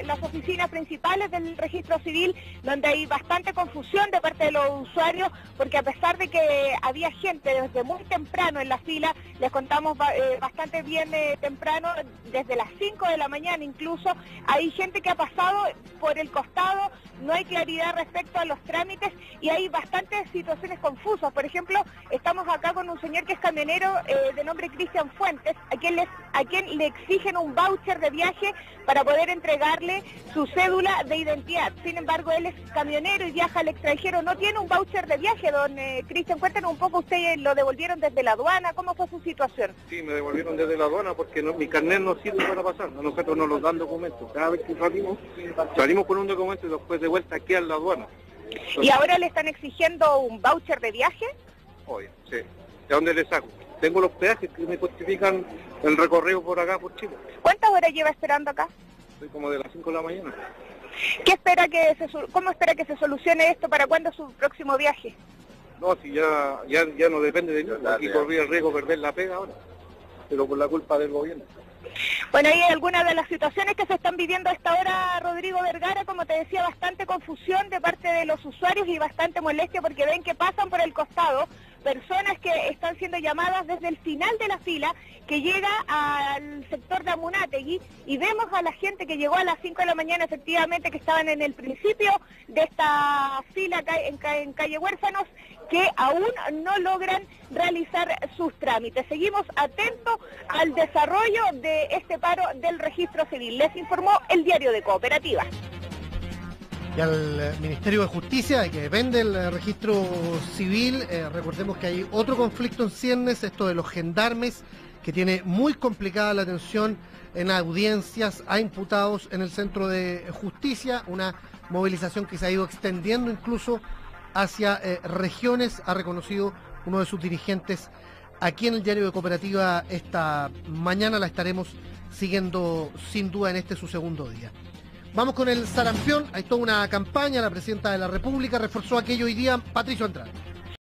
las oficinas principales del registro civil, donde hay bastante confusión de parte de los usuarios, porque a pesar de que había gente desde muy temprano en la fila, les contamos bastante bien temprano, desde las 5 de la mañana incluso, hay gente que ha pasado por el costado pasado, no hay claridad respecto a los trámites y hay bastantes situaciones confusas. Por ejemplo, estamos acá con un señor que es camionero de nombre Cristian Fuentes, a quien le exigen un voucher de viaje para poder entregarle su cédula de identidad. Sin embargo, él es camionero y viaja al extranjero, no tiene un voucher de viaje. Don Cristian, cuéntanos un poco, ¿usted lo devolvieron desde la aduana? ¿Cómo fue su situación? Sí, me devolvieron desde la aduana porque mi carnet no sirve para pasar, a nosotros no nos dan documentos. Cada vez que salimos con un documento y después de vuelta aquí a la aduana. Entonces, ¿y ahora le están exigiendo un voucher de viaje? Oye, sí. ¿De dónde le saco? Tengo los peajes que me justifican el recorrido por acá, por Chile. ¿Cuántas horas lleva esperando acá? Estoy como de las 5 de la mañana. ¿Cómo espera que se solucione esto? ¿Para cuándo es su próximo viaje? No, si ya no depende de mí. Aquí corrí el riesgo de perder la pega ahora, pero por la culpa del gobierno. Bueno, hay algunas de las situaciones que se están viviendo a esta hora, Rodrigo Vergara, como te decía, bastante confusión de parte de los usuarios y bastante molestia porque ven que pasan por el costado personas que están siendo llamadas desde el final de la fila que llega al sector de Amunátegui, y vemos a la gente que llegó a las 5 de la mañana, efectivamente, que estaban en el principio de esta fila acá en calle Huérfanos, que aún no logran realizar sus trámites. Seguimos atentos al desarrollo de este paro del registro civil. Les informó el Diario de Cooperativa. Y al Ministerio de Justicia, que depende del registro civil, recordemos que hay otro conflicto en ciernes, esto de los gendarmes, que tiene muy complicada la atención en audiencias a imputados en el Centro de Justicia, una movilización que se ha ido extendiendo incluso hacia regiones, ha reconocido uno de sus dirigentes aquí en el Diario de Cooperativa esta mañana. La estaremos siguiendo sin duda en este su segundo día. Vamos con el sarampión. Hay toda una campaña, la presidenta de la República reforzó aquello hoy día. Patricio Andrade.